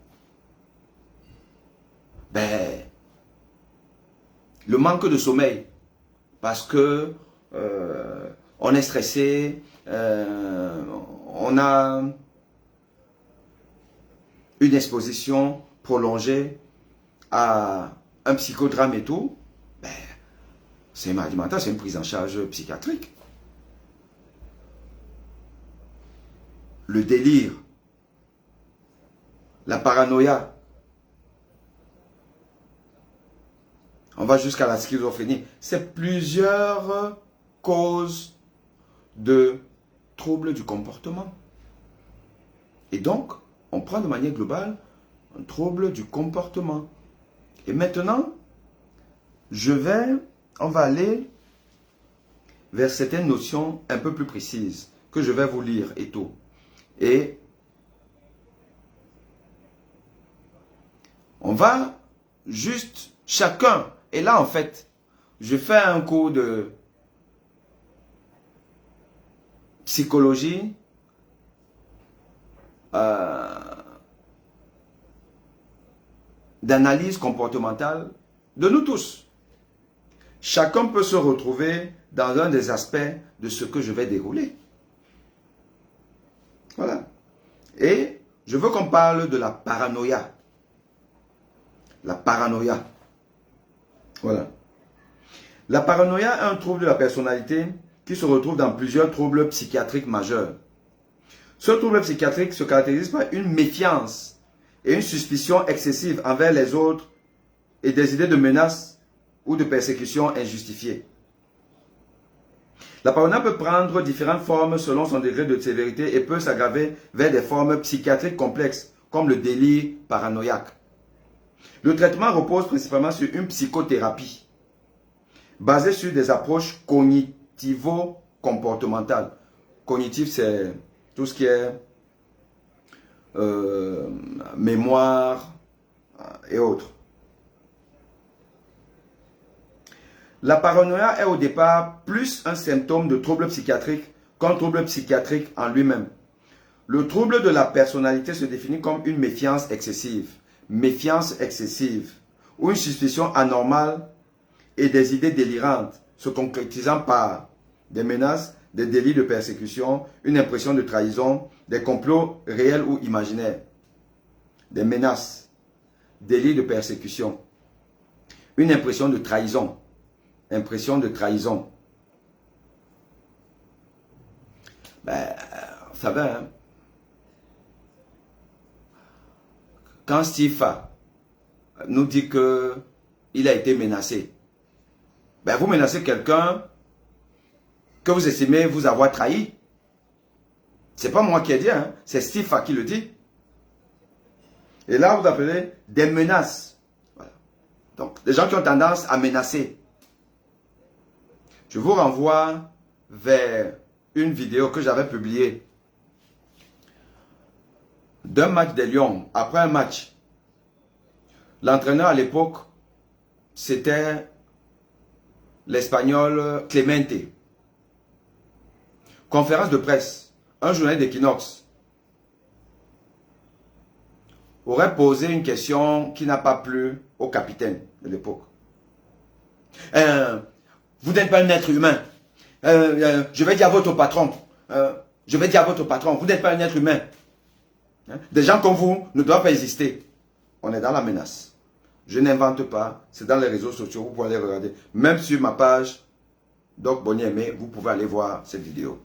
Ben, le manque de sommeil, parce que on est stressé, on a une exposition prolongée à un psychodrame et tout, ben, c'est une maladie mentale, c'est une prise en charge psychiatrique. Le délire, la paranoïa, on va jusqu'à la schizophrénie. C'est plusieurs causes de troubles du comportement. Et donc, on prend de manière globale un trouble du comportement. Et maintenant, on va aller vers certaines notions un peu plus précises que je vais vous lire et tout. Et on va juste chacun. Et là, en fait, je fais un cours de psychologie d'analyse comportementale de nous tous. Chacun peut se retrouver dans un des aspects de ce que je vais dérouler. Voilà. Et je veux qu'on parle de la paranoïa. La paranoïa. Voilà. La paranoïa est un trouble de la personnalité qui se retrouve dans plusieurs troubles psychiatriques majeurs. Ce trouble psychiatrique se caractérise par une méfiance et une suspicion excessive envers les autres et des idées de menace ou de persécution injustifiées. La paranoïa peut prendre différentes formes selon son degré de sévérité et peut s'aggraver vers des formes psychiatriques complexes comme le délire paranoïaque. Le traitement repose principalement sur une psychothérapie basée sur des approches cognitivo-comportementales. Cognitif, c'est tout ce qui est mémoire et autres. La paranoïa est au départ plus un symptôme de trouble psychiatrique qu'un trouble psychiatrique en lui-même. Le trouble de la personnalité se définit comme une méfiance excessive ou une suspicion anormale et des idées délirantes se concrétisant par des menaces, des délits de persécution, une impression de trahison, des complots réels ou imaginaires, des menaces, délits de persécution, une impression de trahison. Ben, vous savez, hein, quand Steve nous dit qu'il a été menacé, ben vous menacez quelqu'un que vous estimez vous avoir trahi. C'est pas moi qui ai dit, hein, c'est Steve qui le dit. Et là, vous appelez des menaces. Voilà. Donc, des gens qui ont tendance à menacer. Je vous renvoie vers une vidéo que j'avais publiée d'un match des Lions. Après un match, l'entraîneur à l'époque, c'était l'Espagnol Clemente. Conférence de presse, un journaliste d'Equinox aurait posé une question qui n'a pas plu au capitaine de l'époque. Vous n'êtes pas un être humain. Je vais dire à votre patron. Vous n'êtes pas un être humain. Des gens comme vous ne doivent pas exister. On est dans la menace. Je n'invente pas. C'est dans les réseaux sociaux. Vous pouvez aller regarder. Même sur ma page Doc Boniemé, vous pouvez aller voir cette vidéo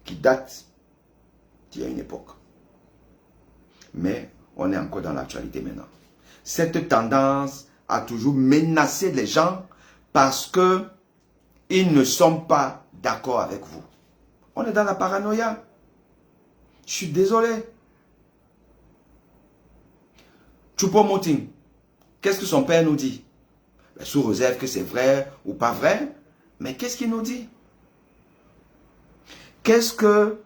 qui date d'il y a une époque. Mais on est encore dans l'actualité maintenant. Cette tendance à toujours menacer les gens parce que ils ne sont pas d'accord avec vous. On est dans la paranoïa. Je suis désolé. Choupo-Moting, qu'est-ce que son père nous dit? Ben, sous réserve que c'est vrai ou pas vrai, mais qu'est-ce qu'il nous dit? Qu'est-ce que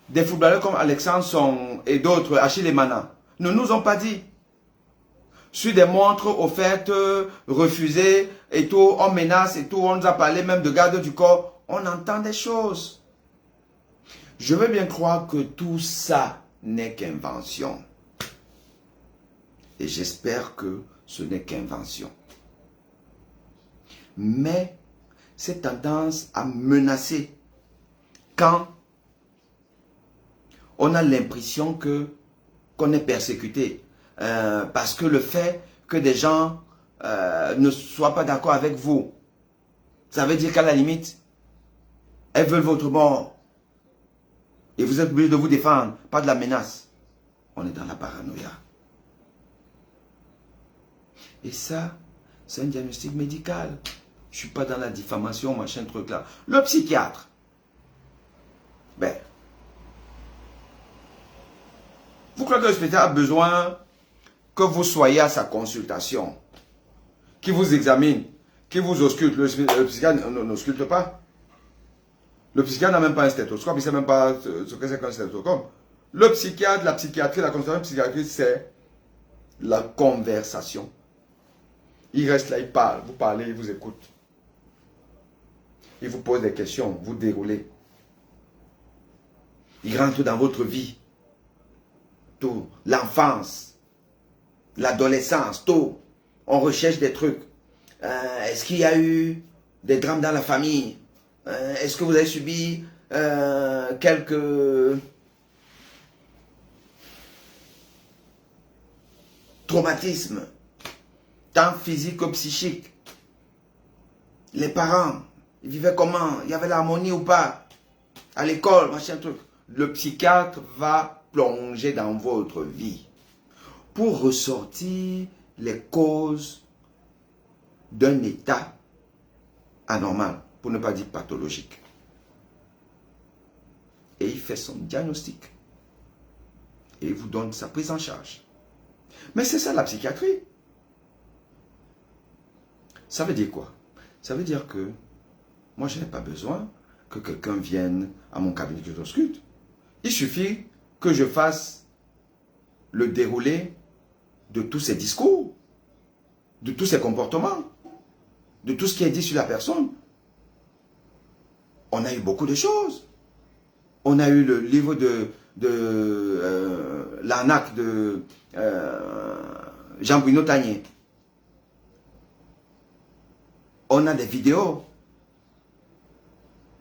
des footballeurs comme Alexandre Song et d'autres, Achille Emana, ne nous ont pas dit? Sur des montres offertes, refusées et tout, on menace et tout, on nous a parlé même de garde du corps, on entend des choses. Je veux bien croire que tout ça n'est qu'invention. Et j'espère que ce n'est qu'invention. Mais cette tendance à menacer quand on a l'impression qu'on est persécuté. Parce que le fait que des gens ne soient pas d'accord avec vous, ça veut dire qu'à la limite, elles veulent votre mort. Et vous êtes obligé de vous défendre, pas de la menace. On est dans la paranoïa. Et ça, c'est un diagnostic médical. Je ne suis pas dans la diffamation, machin, truc là. Le psychiatre, ben, vous croyez que le psychiatre a besoin que vous soyez à sa consultation, qui vous examine, qui vous ausculte? Le psychiatre n'ausculte pas. Le psychiatre n'a même pas un stéthoscope, il ne sait même pas ce que c'est qu'un stéthoscope. Le psychiatre, la psychiatrie, la consultation psychiatrique, c'est la conversation. Il reste là, il parle, vous parlez, il vous écoute. Il vous pose des questions, vous déroulez. Il rentre dans votre vie. Tout, l'enfance, l'adolescence, tout. On recherche des trucs. Est-ce qu'il y a eu des drames dans la famille? Est-ce que vous avez subi quelques traumatismes, tant physiques que psychiques? Les parents, ils vivaient comment? Il y avait l'harmonie ou pas? À l'école, machin truc. Le psychiatre va plonger dans votre vie pour ressortir les causes d'un état anormal, pour ne pas dire pathologique. Et il fait son diagnostic. Et il vous donne sa prise en charge. Mais c'est ça la psychiatrie. Ça veut dire quoi? Ça veut dire que moi, je n'ai pas besoin que quelqu'un vienne à mon cabinet que je ausculte. Il suffit que je fasse le déroulé de tous ces discours, de tous ces comportements, de tout ce qui est dit sur la personne. On a eu beaucoup de choses. On a eu le livre de l'arnaque de Jean-Bruno Tanier. On a des vidéos.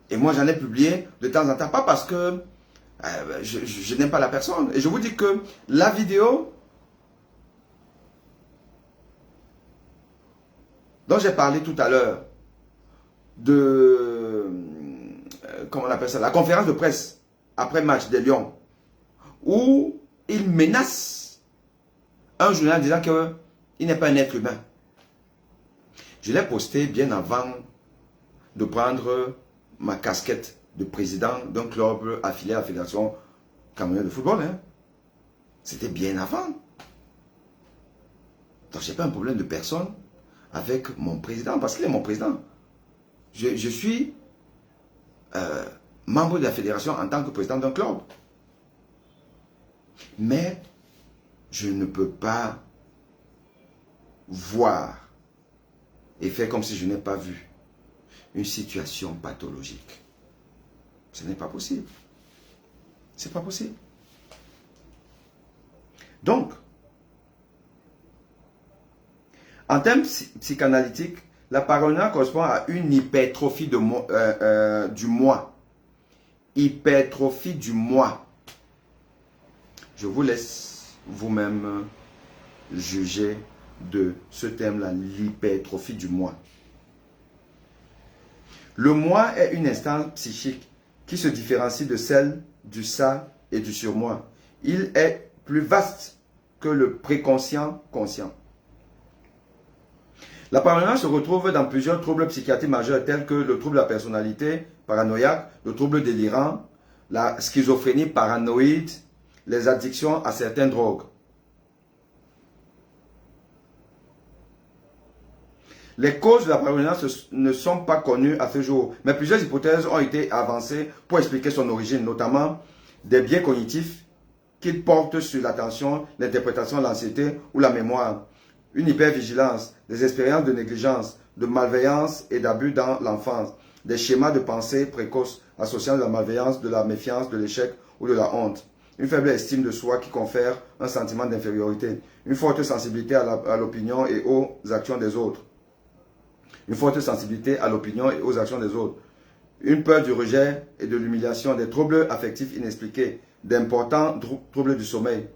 Et moi, j'en ai publié de temps en temps. Pas parce que je n'aime pas la personne. Et je vous dis que la vidéo dont j'ai parlé tout à l'heure, de, comment on appelle ça, la conférence de presse après match des Lions, où il menace un journal disant qu'il n'est pas un être humain. Je l'ai posté bien avant de prendre ma casquette de président d'un club affilié à la Fédération camerounaise de football. Hein. C'était bien avant. Donc je n'ai pas un problème de personne avec mon président, parce qu'il est mon président. Je suis membre de la fédération en tant que président d'un club. Mais je ne peux pas voir et faire comme si je n'ai pas vu une situation pathologique. Ce n'est pas possible. C'est pas possible. Donc, en termes psychanalytiques, la paranoïa correspond à une hypertrophie du moi. Hypertrophie du moi. Je vous laisse vous-même juger de ce thème-là, l'hypertrophie du moi. Le moi est une instance psychique qui se différencie de celle du ça et du surmoi. Il est plus vaste que le préconscient conscient. La paranoïa se retrouve dans plusieurs troubles psychiatriques majeurs tels que le trouble de la personnalité paranoïaque, le trouble délirant, la schizophrénie paranoïde, les addictions à certaines drogues. Les causes de la paranoïa ne sont pas connues à ce jour, mais plusieurs hypothèses ont été avancées pour expliquer son origine, notamment des biais cognitifs qu'il porte sur l'attention, l'interprétation, l'anxiété ou la mémoire, une hypervigilance, des expériences de négligence, de malveillance et d'abus dans l'enfance, des schémas de pensée précoces associant de la malveillance, de la méfiance, de l'échec ou de la honte, une faible estime de soi qui confère un sentiment d'infériorité, une forte sensibilité à l'opinion et aux actions des autres, une forte sensibilité à l'opinion et aux actions des autres, une peur du rejet et de l'humiliation, des troubles affectifs inexpliqués, d'importants troubles du sommeil,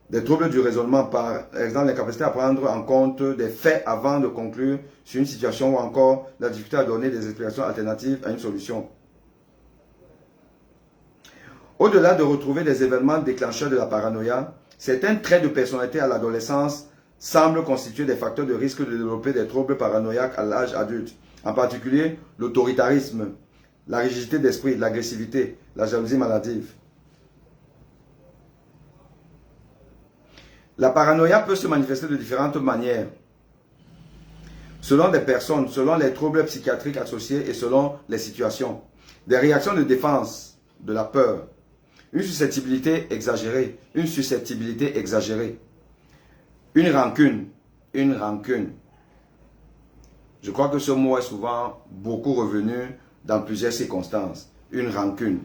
des troubles du raisonnement, par exemple l'incapacité à prendre en compte des faits avant de conclure sur une situation ou encore la difficulté à donner des explications alternatives à une solution. Au-delà de retrouver des événements déclencheurs de la paranoïa, certains traits de personnalité à l'adolescence semblent constituer des facteurs de risque de développer des troubles paranoïaques à l'âge adulte, en particulier l'autoritarisme, la rigidité d'esprit, l'agressivité, la jalousie maladive. La paranoïa peut se manifester de différentes manières, selon des personnes, selon les troubles psychiatriques associés et selon les situations. Des réactions de défense, de la peur, une susceptibilité exagérée, une rancune. Je crois que ce mot est souvent beaucoup revenu dans plusieurs circonstances. Une rancune.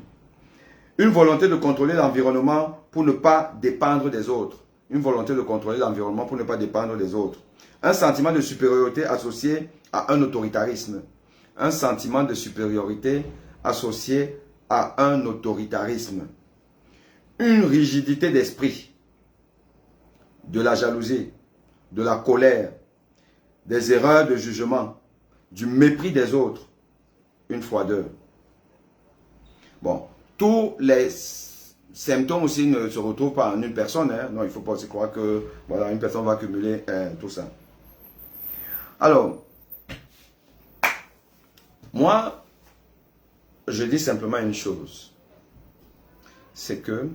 Une volonté de contrôler l'environnement pour ne pas dépendre des autres. Un sentiment de supériorité associé à un autoritarisme. Une rigidité d'esprit. De la jalousie, de la colère, des erreurs de jugement, du mépris des autres. Une fois deux. Bon, tous les symptômes aussi ne se retrouvent pas en une personne. Hein. Non, il ne faut pas aussi croire que voilà, une personne va accumuler tout ça. Alors, moi, je dis simplement une chose. C'est que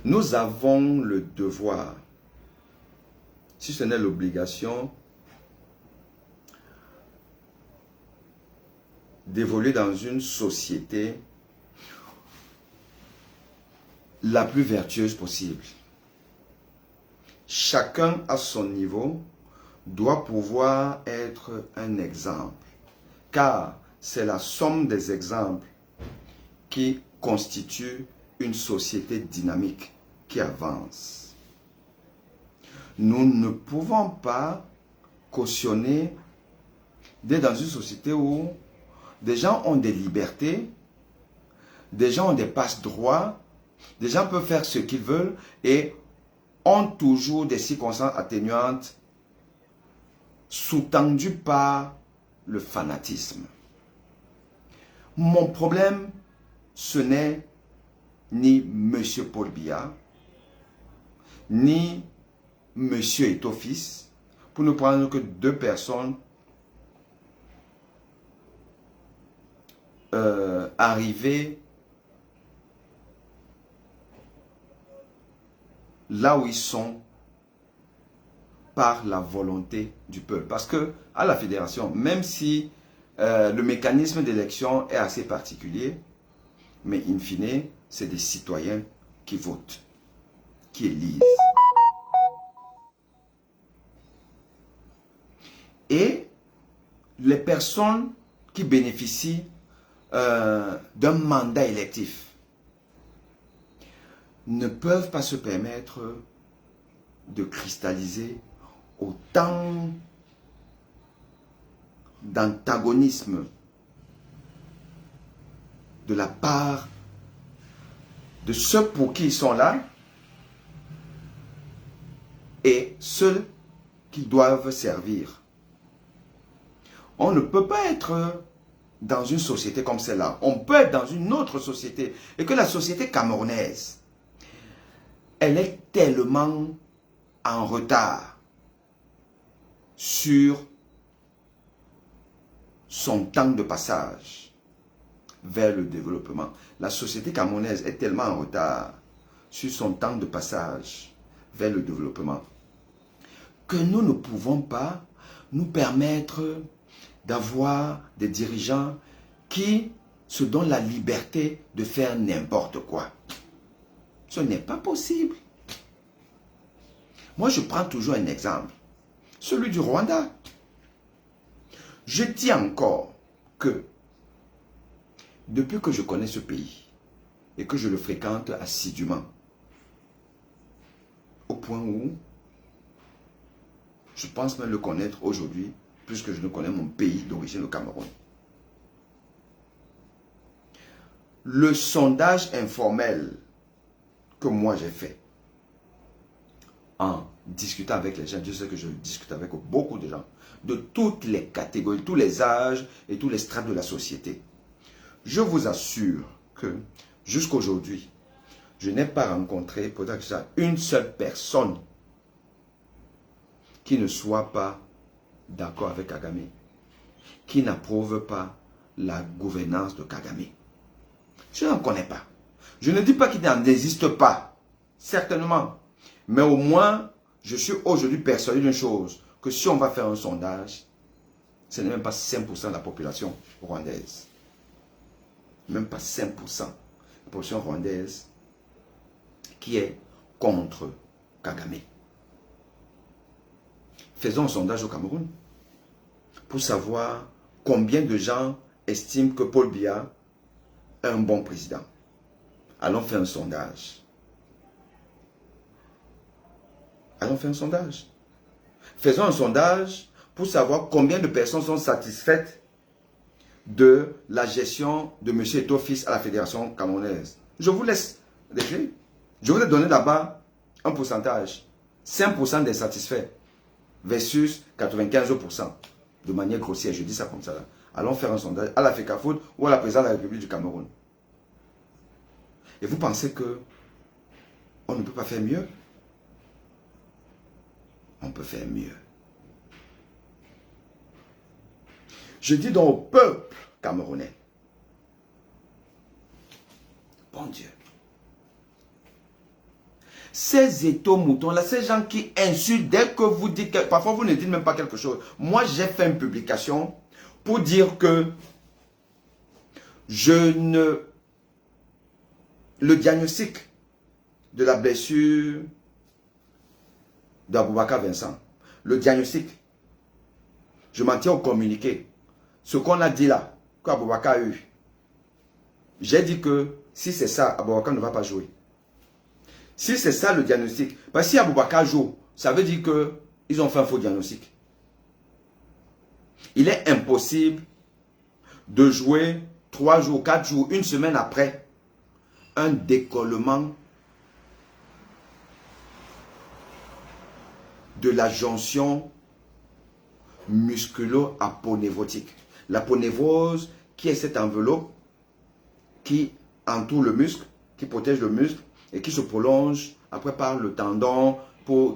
nous avons le devoir, si ce n'est l'obligation, d'évoluer dans une société la plus vertueuse possible. Chacun à son niveau doit pouvoir être un exemple, car c'est la somme des exemples qui constitue une société dynamique qui avance. Nous ne pouvons pas cautionner d'être dans une société où des gens ont des libertés, des gens ont des passe-droits, des gens peuvent faire ce qu'ils veulent et ont toujours des circonstances atténuantes sous-tendues par le fanatisme. Mon problème, ce n'est ni M. Paul Biya, ni M. Eto'o-Fils, pour ne prendre que deux personnes arrivées là où ils sont par la volonté du peuple. Parce que à la fédération, même si le mécanisme d'élection est assez particulier, mais in fine, c'est des citoyens qui votent, qui élisent. Et les personnes qui bénéficient d'un mandat électif ne peuvent pas se permettre de cristalliser autant d'antagonisme de la part de ceux pour qui ils sont là et ceux qu'ils doivent servir. On ne peut pas être dans une société comme celle-là. On peut être dans une autre société. Et que la société camerounaise, elle est tellement en retard sur son temps de passage vers le développement. La société camerounaise est tellement en retard sur son temps de passage vers le développement que nous ne pouvons pas nous permettre d'avoir des dirigeants qui se donnent la liberté de faire n'importe quoi. Ce n'est pas possible. Moi, je prends toujours un exemple, celui du Rwanda. Je dis encore que depuis que je connais ce pays et que je le fréquente assidûment, au point où je pense même le connaître aujourd'hui, puisque je ne connais mon pays d'origine, le Cameroun. Le sondage informel que moi j'ai fait, en discutant avec les gens, je sais que je discute avec beaucoup de gens, de toutes les catégories, tous les âges et tous les strates de la société. Je vous assure que jusqu'à aujourd'hui, je n'ai pas rencontré peut-être ça, une seule personne qui ne soit pas d'accord avec Kagame, qui n'approuve pas la gouvernance de Kagame. Je n'en connais pas. Je ne dis pas qu'il n'en existe pas, certainement. Mais au moins, je suis aujourd'hui persuadé d'une chose, que si on va faire un sondage, ce n'est même pas 5% de la population rwandaise. Même pas 5% de la population rwandaise qui est contre Kagame. Faisons un sondage au Cameroun pour savoir combien de gens estiment que Paul Biya est un bon président. Allons faire un sondage. Allons faire un sondage. Faisons un sondage pour savoir combien de personnes sont satisfaites de la gestion de M. Eto'o-Fils à la Fédération camerounaise. Je vous laisse les clés. Je vous ai donné là-bas un pourcentage. 5% des satisfaits versus 95%. De manière grossière, je dis ça comme ça. Là. Allons faire un sondage à la FECAFOOT ou à la présidence de la République du Cameroun. Et vous pensez que on ne peut pas faire mieux? On peut faire mieux. Je dis donc au peuple camerounais, bon Dieu, ces étaux-moutons-là, ces gens qui insultent dès que vous dites, parfois vous ne dites même pas quelque chose. Moi, j'ai fait une publication pour dire que le diagnostic de la blessure d'Aboubacar Vincent, le diagnostic, je m'en tiens au communiqué. Ce qu'on a dit là, qu'Aboubacar a eu, j'ai dit que si c'est ça, Aboubacar ne va pas jouer. Si c'est ça le diagnostic, parce que si Aboubacar joue, ça veut dire qu'ils ont fait un faux diagnostic. Il est impossible de jouer 3 jours, 4 jours, une semaine après un décollement de la jonction musculo-aponévrotique. L'aponévrose qui est cette enveloppe qui entoure le muscle, qui protège le muscle et qui se prolonge après par le tendon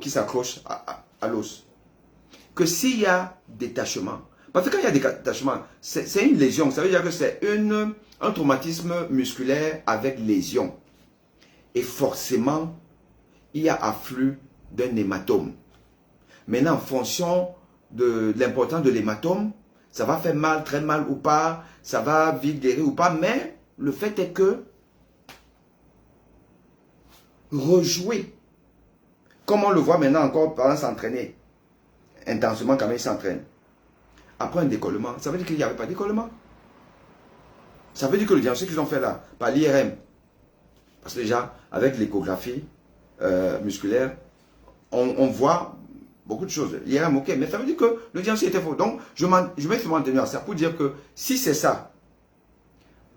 qui s'accroche à l'os. Que s'il y a détachement, parce que quand il y a détachement, c'est une lésion, ça veut dire que c'est un traumatisme musculaire avec lésion. Et forcément, il y a afflux d'un hématome. Maintenant, en fonction de l'importance de l'hématome, ça va faire mal, très mal ou pas, ça va vite guérir ou pas, mais le fait est que rejouer, comme on le voit maintenant encore pendant s'entraîner, intensément quand il s'entraîne, après un décollement, ça veut dire qu'il n'y avait pas de décollement. Ça veut dire que le diagnostic qu'ils ont fait là, par l'IRM, parce que déjà, avec l'échographie musculaire, on voit beaucoup de choses. L'IRM, ok, mais ça veut dire que le diagnostic était faux. Donc, je vais m'en tenir à ça pour dire que si c'est ça,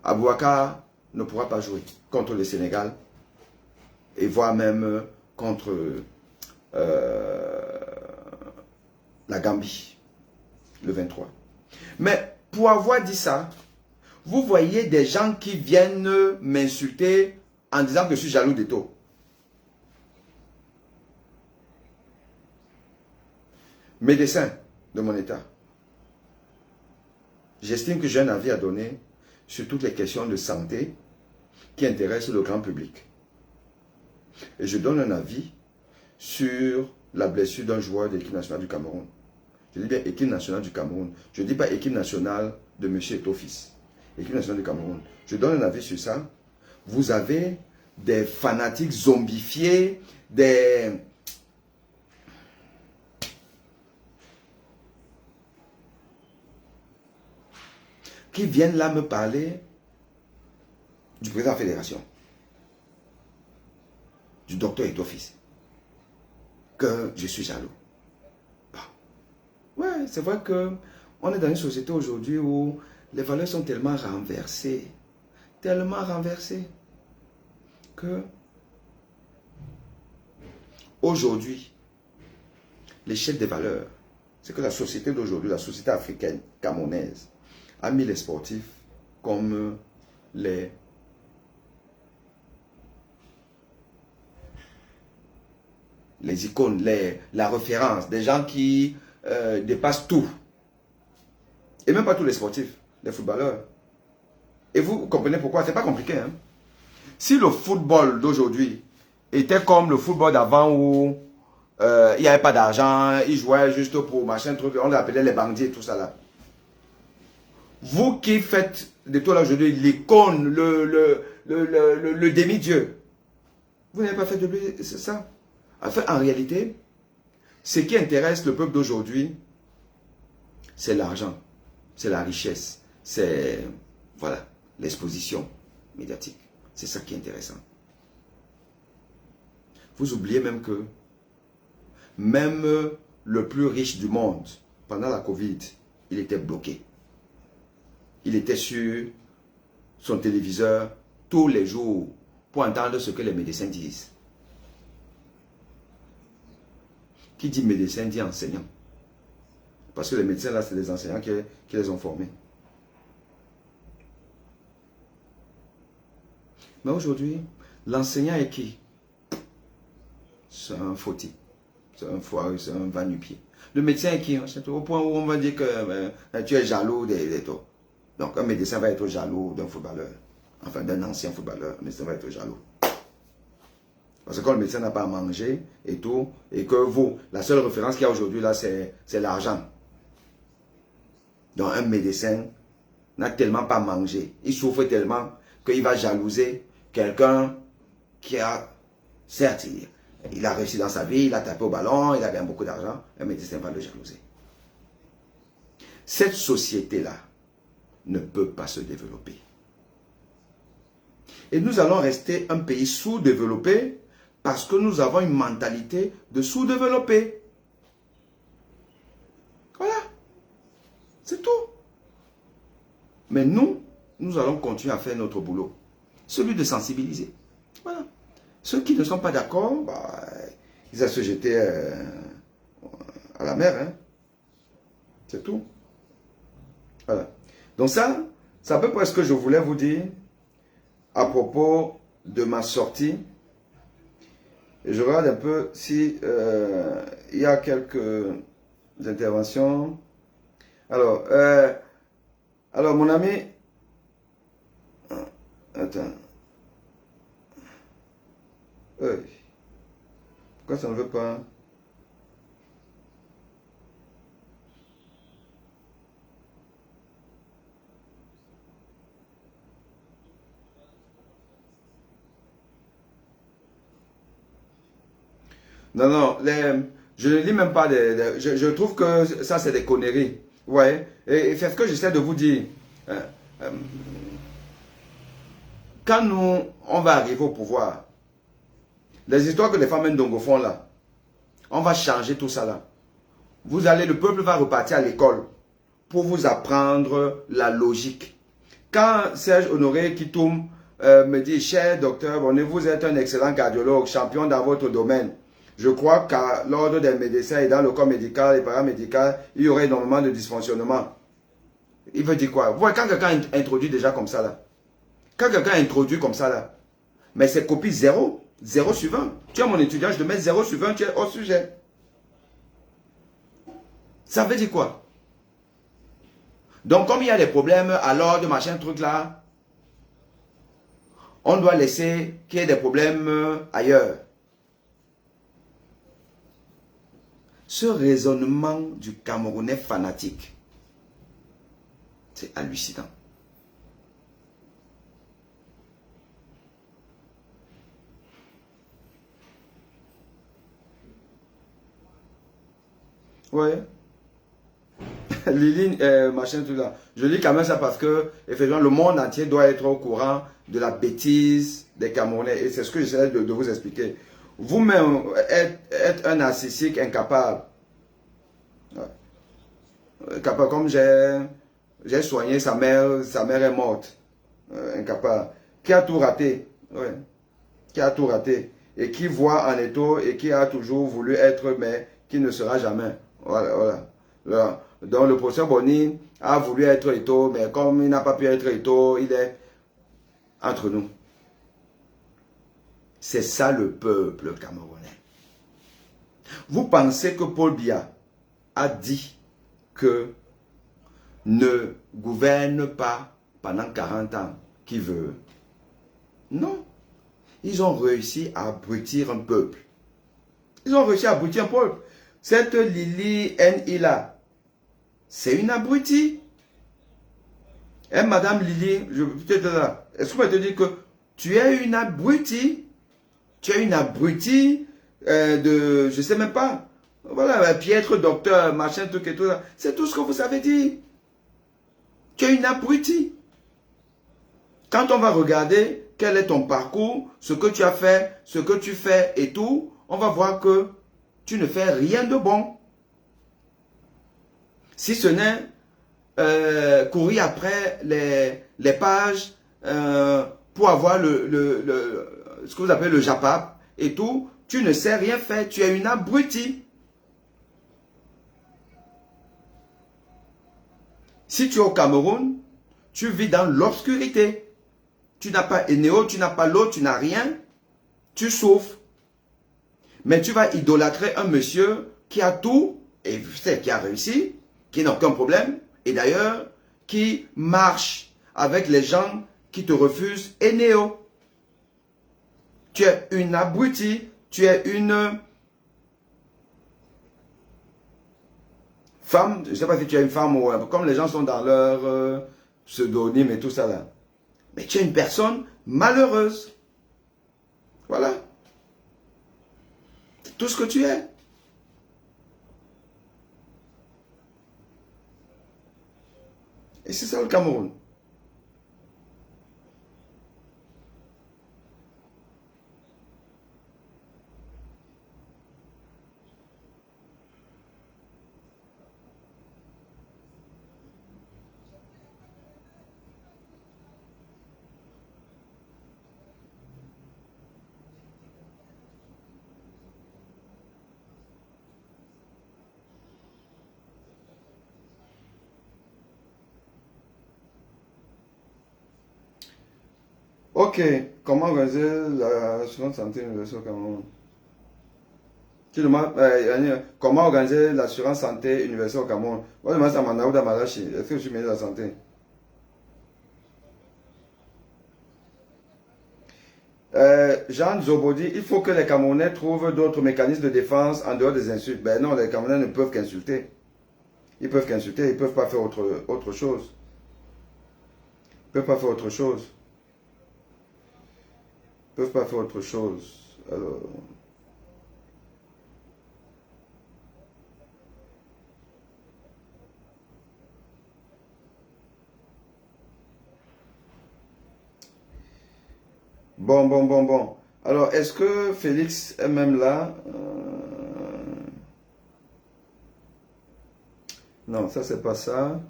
Aboubacar ne pourra pas jouer contre le Sénégal et voire même contre la Gambie, le 23. Mais pour avoir dit ça, vous voyez des gens qui viennent m'insulter en disant que je suis jaloux d'Eto'o. Médecin de mon état, j'estime que j'ai un avis à donner sur toutes les questions de santé qui intéressent le grand public. Et je donne un avis sur la blessure d'un joueur de l'équipe nationale du Cameroun. Je dis bien équipe nationale du Cameroun. Je ne dis pas équipe nationale de M. Eto'o-Fils. Équipe nationale du Cameroun. Je donne un avis sur ça. Vous avez des fanatiques zombifiés, qui viennent là me parler du président de la fédération, du docteur Eto'o-Fils, que je suis jaloux. Bon. Ouais, c'est vrai que on est dans une société aujourd'hui où les valeurs sont tellement renversées, que aujourd'hui, l'échelle des valeurs, c'est que la société d'aujourd'hui, la société africaine, camerounaise, a mis les sportifs comme les icônes, la référence, des gens qui dépassent tout. Et même pas tous les sportifs, les footballeurs. Et vous comprenez pourquoi? C'est pas compliqué. Hein? Si le football d'aujourd'hui était comme le football d'avant où il n'y avait pas d'argent, ils jouaient juste pour machin, truc, on les appelait les bandits et tout ça là. Vous qui faites de tout là aujourd'hui l'icône, le demi-dieu, vous n'avez pas fait de lui ça. Enfin, en réalité, ce qui intéresse le peuple d'aujourd'hui, c'est l'argent, c'est la richesse, c'est voilà, l'exposition médiatique. C'est ça qui est intéressant. Vous oubliez même que même le plus riche du monde, pendant la Covid, il était bloqué. Il était sur son téléviseur tous les jours pour entendre ce que les médecins disent. Qui dit médecin dit enseignant. Parce que les médecins là, c'est les enseignants qui les ont formés. Mais aujourd'hui, l'enseignant est qui? C'est un fautif. C'est un foireux, c'est un va-nu-pied. Le médecin est qui? C'est au point où on va dire que tu es jaloux des toi. Donc un médecin va être jaloux d'un footballeur. Enfin d'un ancien footballeur. Un médecin va être jaloux. Parce que quand le médecin n'a pas à manger et tout, et que vous, la seule référence qu'il y a aujourd'hui là, c'est l'argent. Donc un médecin n'a tellement pas mangé. Il souffre tellement qu'il va jalouser quelqu'un qui a, certes, il a réussi dans sa vie, il a tapé au ballon, il a gagné beaucoup d'argent, un médecin va le jalouser. Cette société-là ne peut pas se développer. Et nous allons rester un pays sous-développé parce que nous avons une mentalité de sous-développé. Voilà. C'est tout. Mais nous allons continuer à faire notre boulot. Celui de sensibiliser. Voilà. Ceux qui ne sont pas d'accord, bah, ils ont se jeter à la mer. Hein. C'est tout. Voilà. Donc ça, c'est à peu près ce que je voulais vous dire à propos de ma sortie. Et je regarde un peu si il y a quelques interventions. Alors, mon ami, attends. Pourquoi ça ne veut pas? Non, je ne lis même pas je trouve que ça c'est des conneries. Ouais. Et c'est ce que j'essaie de vous dire. Quand on va arriver au pouvoir, les histoires que les femmes ndongo font là, on va changer tout ça là. Le peuple va repartir à l'école pour vous apprendre la logique. Quand Serge Honoré Kitoum me dit, cher docteur, vous êtes un excellent cardiologue, champion dans votre domaine. Je crois qu'à l'ordre des médecins et dans le corps médical et paramédical, il y aurait énormément de dysfonctionnement. Il veut dire quoi? Quand quelqu'un introduit déjà comme ça là, quand quelqu'un introduit comme ça là, mais c'est copie 0, 0 sur 20. Tu es mon étudiant, je te mets 0 sur 20, tu es hors sujet. Ça veut dire quoi? Donc comme il y a des problèmes à l'ordre, machin truc là, on doit laisser qu'il y ait des problèmes ailleurs. Ce raisonnement du Camerounais fanatique, c'est hallucinant. Ouais. Lily, machin, tout là. Je lis quand même ça parce que, effectivement, le monde entier doit être au courant de la bêtise des Camerounais. Et c'est ce que j'essaie de vous expliquer. Vous-même, êtes un narcissique incapable. Ouais. Incapable, comme j'ai soigné sa mère est morte. Incapable. Qui a tout raté. Ouais. Qui a tout raté. Et qui voit en étau et qui a toujours voulu être, mais qui ne sera jamais. Voilà, voilà. Voilà. Donc le professeur Boni a voulu être Eto'o, mais comme il n'a pas pu être Eto'o, il est entre nous. C'est ça le peuple camerounais. Vous pensez que Paul Biya a dit que ne gouverne pas pendant 40 ans qui veut? Non. Ils ont réussi à abrutir un peuple. Ils ont réussi à abrutir un peuple. Cette Lily N.I.L.A. c'est une abrutie. Et Madame Lily, est-ce que je peux te dire que tu es une abrutie? Tu es une abrutie de, je ne sais même pas. Voilà, piètre docteur, machin, truc et tout ça. C'est tout ce que vous avez dit. Tu es une abrutie. Quand on va regarder quel est ton parcours, ce que tu as fait, ce que tu fais et tout, on va voir que tu ne fais rien de bon. Si ce n'est courir après les pages pour avoir ce que vous appelez le JAPAP et tout, tu ne sais rien faire, tu es une abrutie. Si tu es au Cameroun, tu vis dans l'obscurité. Tu n'as pas Eneo, tu n'as pas l'eau, tu n'as rien, tu souffres. Mais tu vas idolâtrer un monsieur qui a tout, et qui a réussi, qui n'a aucun problème, et d'ailleurs, qui marche avec les gens qui te refusent Eneo. Tu es une abrutie, tu es une femme, je ne sais pas si tu es une femme ou comme les gens sont dans leur pseudonyme et tout ça là. Mais tu es une personne malheureuse. Voilà. C'est tout ce que tu es. Et c'est ça le Cameroun. Ok, comment organiser l'assurance santé universelle au Cameroun? Tu demandes comment organiser l'assurance santé universelle au Cameroun? Moi, je demande ça à Manaouda Malachi. Est-ce que je suis ministre de la Santé? Jean Zobodi, il faut que les Camerounais trouvent d'autres mécanismes de défense en dehors des insultes. Ben non, les Camerounais ne peuvent qu'insulter. Ils peuvent qu'insulter, ils ne peuvent pas faire autre chose. Ils ne peuvent pas faire autre chose. Ils ne peuvent pas faire autre chose. Alors... Bon. Alors, est-ce que Félix est même là? Non, ça, c'est pas ça.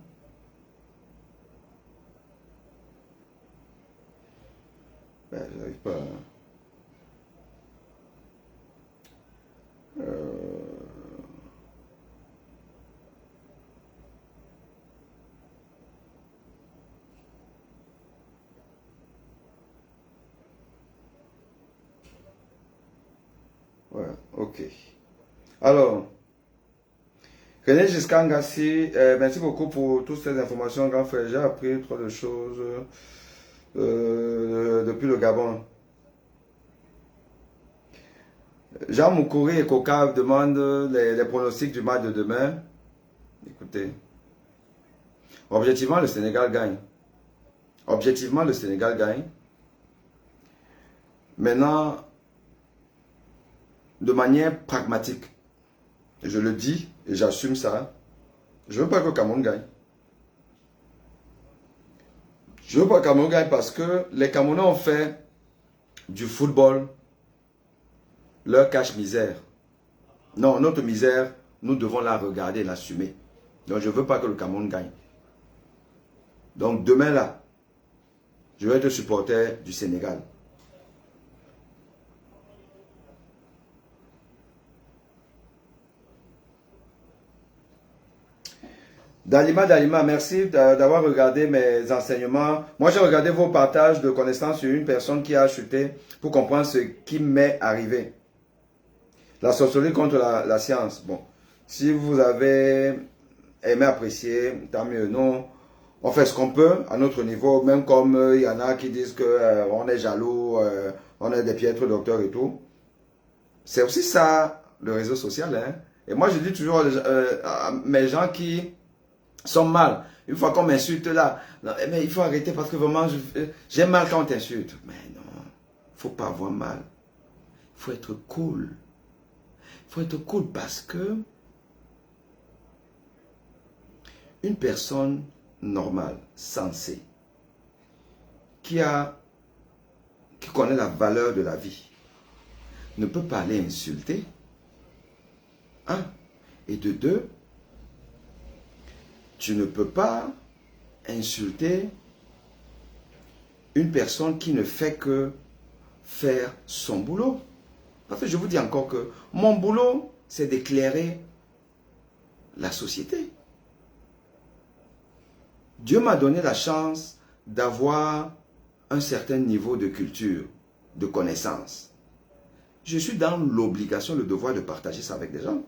Ben, j'arrive pas. Ouais, ok. Alors, René Giscard Ngassi, merci beaucoup pour toutes ces informations, grand frère. J'ai appris trop de choses depuis le Gabon. Jean Moukouri et Coca demandent les pronostics du match de demain. Écoutez, objectivement, le Sénégal gagne. Objectivement, le Sénégal gagne. Maintenant, de manière pragmatique, je le dis et j'assume ça, je ne veux pas que le Cameroun gagne. Je ne veux pas que le Cameroun gagne parce que les Camerounais ont fait du football leur cache-misère. Non, notre misère, nous devons la regarder et l'assumer. Donc, je ne veux pas que le Cameroun gagne. Donc, demain là, je vais être supporter du Sénégal. Dalima, merci d'avoir regardé mes enseignements. Moi, j'ai regardé vos partages de connaissances sur une personne qui a chuté pour comprendre ce qui m'est arrivé. La sorcellerie contre la science. Bon, si vous avez aimé apprécier, tant mieux. Non, on fait ce qu'on peut à notre niveau, même comme il y en a qui disent que on est jaloux, on est des piètres docteurs et tout. C'est aussi ça, le réseau social. Hein? Et moi, je dis toujours à mes gens qui sont mal. Une fois qu'on m'insulte là, non, mais il faut arrêter parce que vraiment, j'ai mal quand on t'insulte. Mais non, il ne faut pas avoir mal. Il faut être cool. Il faut être cool parce que une personne normale, sensée, qui connaît la valeur de la vie, ne peut pas aller insulter. Un. Et de deux, tu ne peux pas insulter une personne qui ne fait que faire son boulot. Parce que je vous dis encore que mon boulot, c'est d'éclairer la société. Dieu m'a donné la chance d'avoir un certain niveau de culture, de connaissance. Je suis dans l'obligation, le devoir de partager ça avec des gens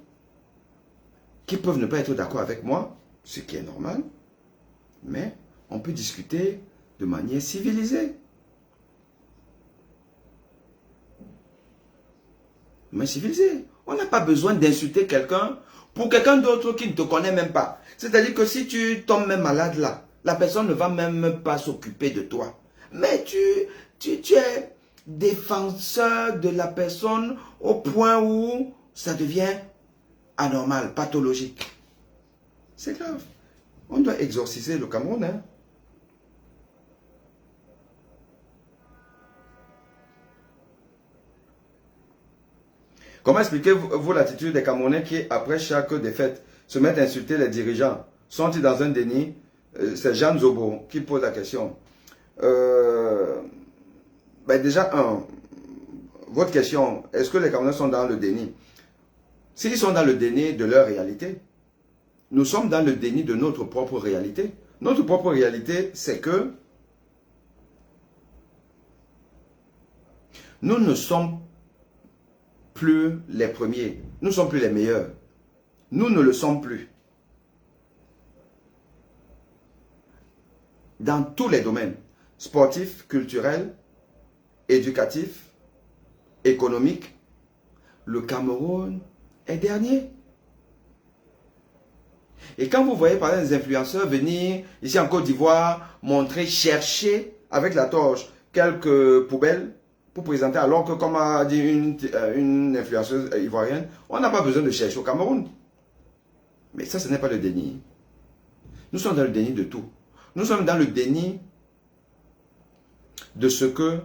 qui peuvent ne pas être d'accord avec moi, ce qui est normal, mais on peut discuter de manière civilisée. Mais civilisée. On n'a pas besoin d'insulter quelqu'un pour quelqu'un d'autre qui ne te connaît même pas. C'est-à-dire que si tu tombes même malade là, la personne ne va même pas s'occuper de toi. Mais tu es défenseur de la personne au point où ça devient anormal, pathologique. C'est grave. On doit exorciser le Cameroun. Hein? Comment expliquez-vous l'attitude des Camerounais qui, après chaque défaite, se mettent à insulter les dirigeants? Sont-ils dans un déni? C'est Jean Zobo qui pose la question. Déjà, votre question, est-ce que les Camerounais sont dans le déni? S'ils sont dans le déni de leur réalité, nous sommes dans le déni de notre propre réalité. Notre propre réalité, c'est que nous ne sommes plus les premiers. Nous ne sommes plus les meilleurs. Nous ne le sommes plus. Dans tous les domaines, sportifs, culturels, éducatifs, économiques, le Cameroun est dernier. Et quand vous voyez par exemple des influenceurs venir ici en Côte d'Ivoire, montrer, chercher avec la torche quelques poubelles pour présenter, alors que comme a dit une influenceuse ivoirienne, on n'a pas besoin de chercher au Cameroun. Mais ça, ce n'est pas le déni. Nous sommes dans le déni de tout. Nous sommes dans le déni de ce que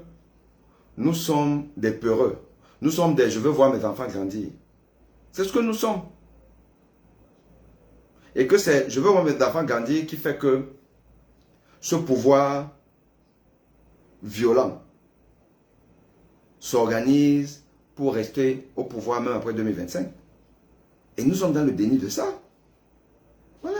nous sommes des peureux. Nous sommes des je veux voir mes enfants grandir. C'est ce que nous sommes. Et que c'est je veux voir mes enfants grandir qui fait que ce pouvoir violent s'organise pour rester au pouvoir même après 2025. Et nous sommes dans le déni de ça. Voilà.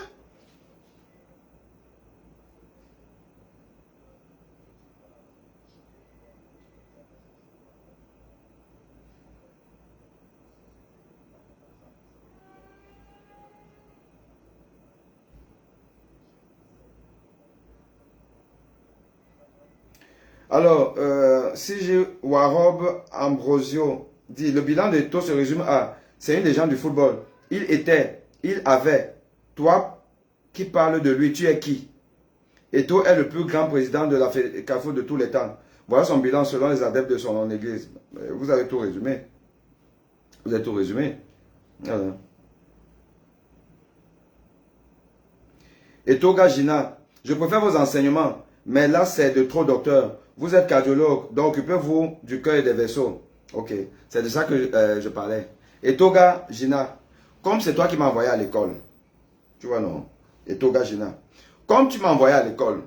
Alors, si j'ai Warob Ambrosio dit, le bilan de Eto'o se résume à, c'est une légende du football. Il avait, toi qui parles de lui, tu es qui? Eto'o est le plus grand président de la CAFO de tous les temps. Voilà son bilan selon les adeptes de son église. Vous avez tout résumé. Vous avez tout résumé. Voilà. Eto'o Gajina, je préfère vos enseignements, mais là c'est de trop docteur. Vous êtes cardiologue, donc occupez-vous du cœur et des vaisseaux. Ok, c'est de ça que je parlais. Eto'o Gajina, comme c'est toi qui m'as envoyé à l'école, tu vois non? Eto'o Gajina, comme tu m'as envoyé à l'école,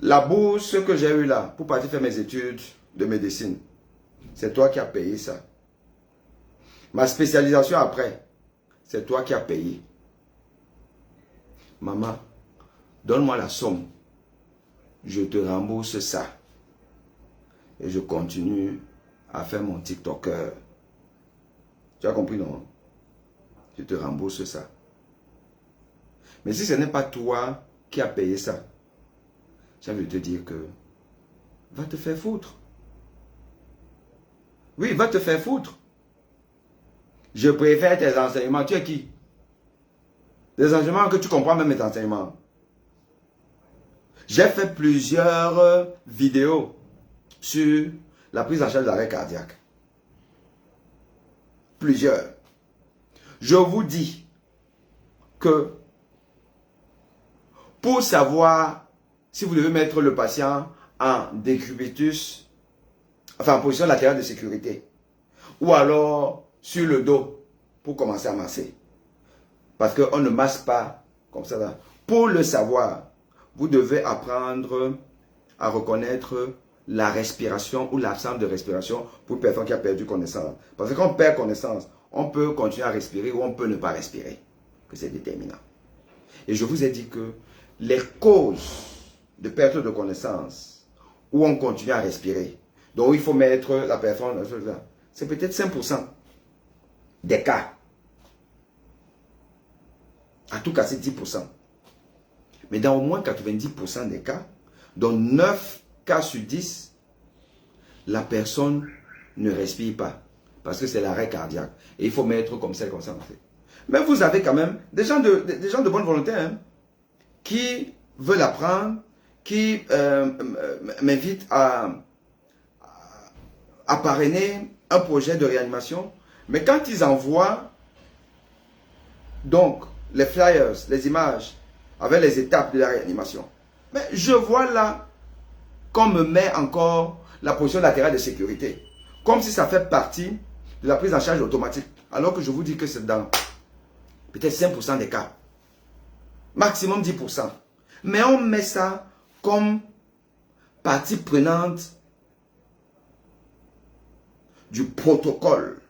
la bourse que j'ai eue là pour partir faire mes études de médecine, c'est toi qui as payé ça. Ma spécialisation après, c'est toi qui as payé. Maman, donne-moi la somme. Je te rembourse ça. Et je continue à faire mon TikToker. Tu as compris, non? Je te rembourse ça. Mais si ce n'est pas toi qui as payé ça, j'ai envie de te dire que va te faire foutre. Oui, va te faire foutre. Je préfère tes enseignements. Tu es qui? Des enseignements que tu comprends même mes enseignements. J'ai fait plusieurs vidéos sur la prise en charge de l'arrêt cardiaque. Plusieurs. Je vous dis que pour savoir si vous devez mettre le patient en décubitus, enfin en position latérale de sécurité, ou alors sur le dos pour commencer à masser. Parce qu'on ne masse pas comme ça. Là. Pour le savoir, vous devez apprendre à reconnaître la respiration ou l'absence de respiration pour une personne qui a perdu connaissance. Parce que quand on perd connaissance, on peut continuer à respirer ou on peut ne pas respirer. Que c'est déterminant. Et je vous ai dit que les causes de perte de connaissance où on continue à respirer, donc il faut mettre la personne, c'est peut-être 5% des cas. À tout casser 10%. Mais dans au moins 90% des cas, dans 9 cas sur 10, la personne ne respire pas. Parce que c'est l'arrêt cardiaque. Et il faut mettre comme ça. Mais vous avez quand même des gens de bonne volonté hein, qui veulent apprendre, qui m'invitent à parrainer un projet de réanimation. Mais quand ils envoient donc les flyers, les images avec les étapes de la réanimation, mais je vois là qu'on me met encore la position latérale de sécurité. Comme si ça fait partie de la prise en charge automatique. Alors que je vous dis que c'est dans peut-être 5% des cas. Maximum 10%. Mais on met ça comme partie prenante du protocole.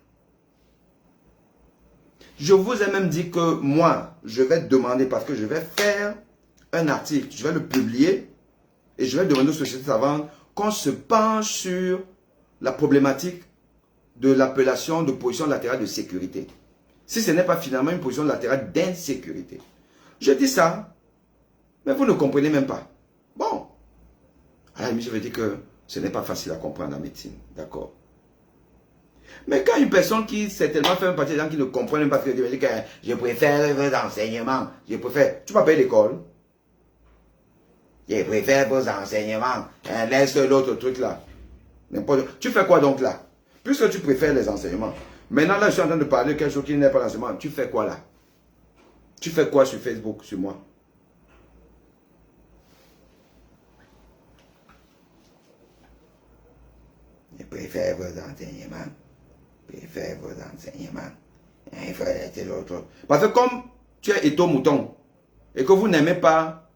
Je vous ai même dit que moi, je vais demander, parce que je vais faire un article, je vais le publier, et je vais demander aux sociétés savantes qu'on se penche sur la problématique de l'appellation de position latérale de sécurité. Si ce n'est pas finalement une position latérale d'insécurité. Je dis ça, mais vous ne comprenez même pas. Bon, à la limite, je veux dire que ce n'est pas facile à comprendre en médecine, d'accord. Mais quand une personne qui s'est tellement fait un partie des gens qui ne comprennent pas ce que je dis que je préfère vos enseignements, tu m'as payé l'école. Je préfère vos enseignements, laisse l'autre truc là. Tu fais quoi donc là? Puisque tu préfères les enseignements. Maintenant là, je suis en train de parler de quelque chose qui n'est pas l'enseignement. Tu fais quoi là? Tu fais quoi sur Facebook, sur moi? Je préfère vos enseignements. Je préfère vos enseignements. Il faut laisser l'autre. Parce que comme tu es Eto'o Mouton et que vous n'aimez pas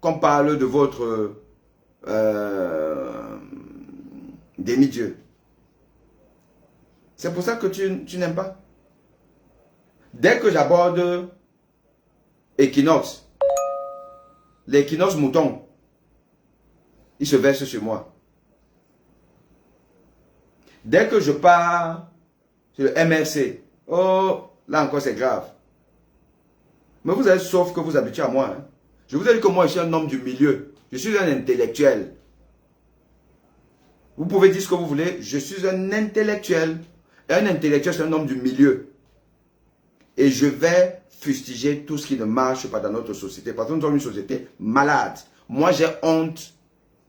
qu'on parle de votre demi-dieu. C'est pour ça que tu n'aimes pas. Dès que j'aborde Equinox, l'équinoxe mouton, il se verse sur moi. Dès que je pars sur le MRC, oh, là encore c'est grave. Mais vous êtes sauf que vous habituez à moi. Hein. Je vous ai dit que moi je suis un homme du milieu. Je suis un intellectuel. Vous pouvez dire ce que vous voulez, je suis un intellectuel. Et un intellectuel, c'est un homme du milieu. Et je vais fustiger tout ce qui ne marche pas dans notre société. Parce que nous sommes une société malade. Moi, j'ai honte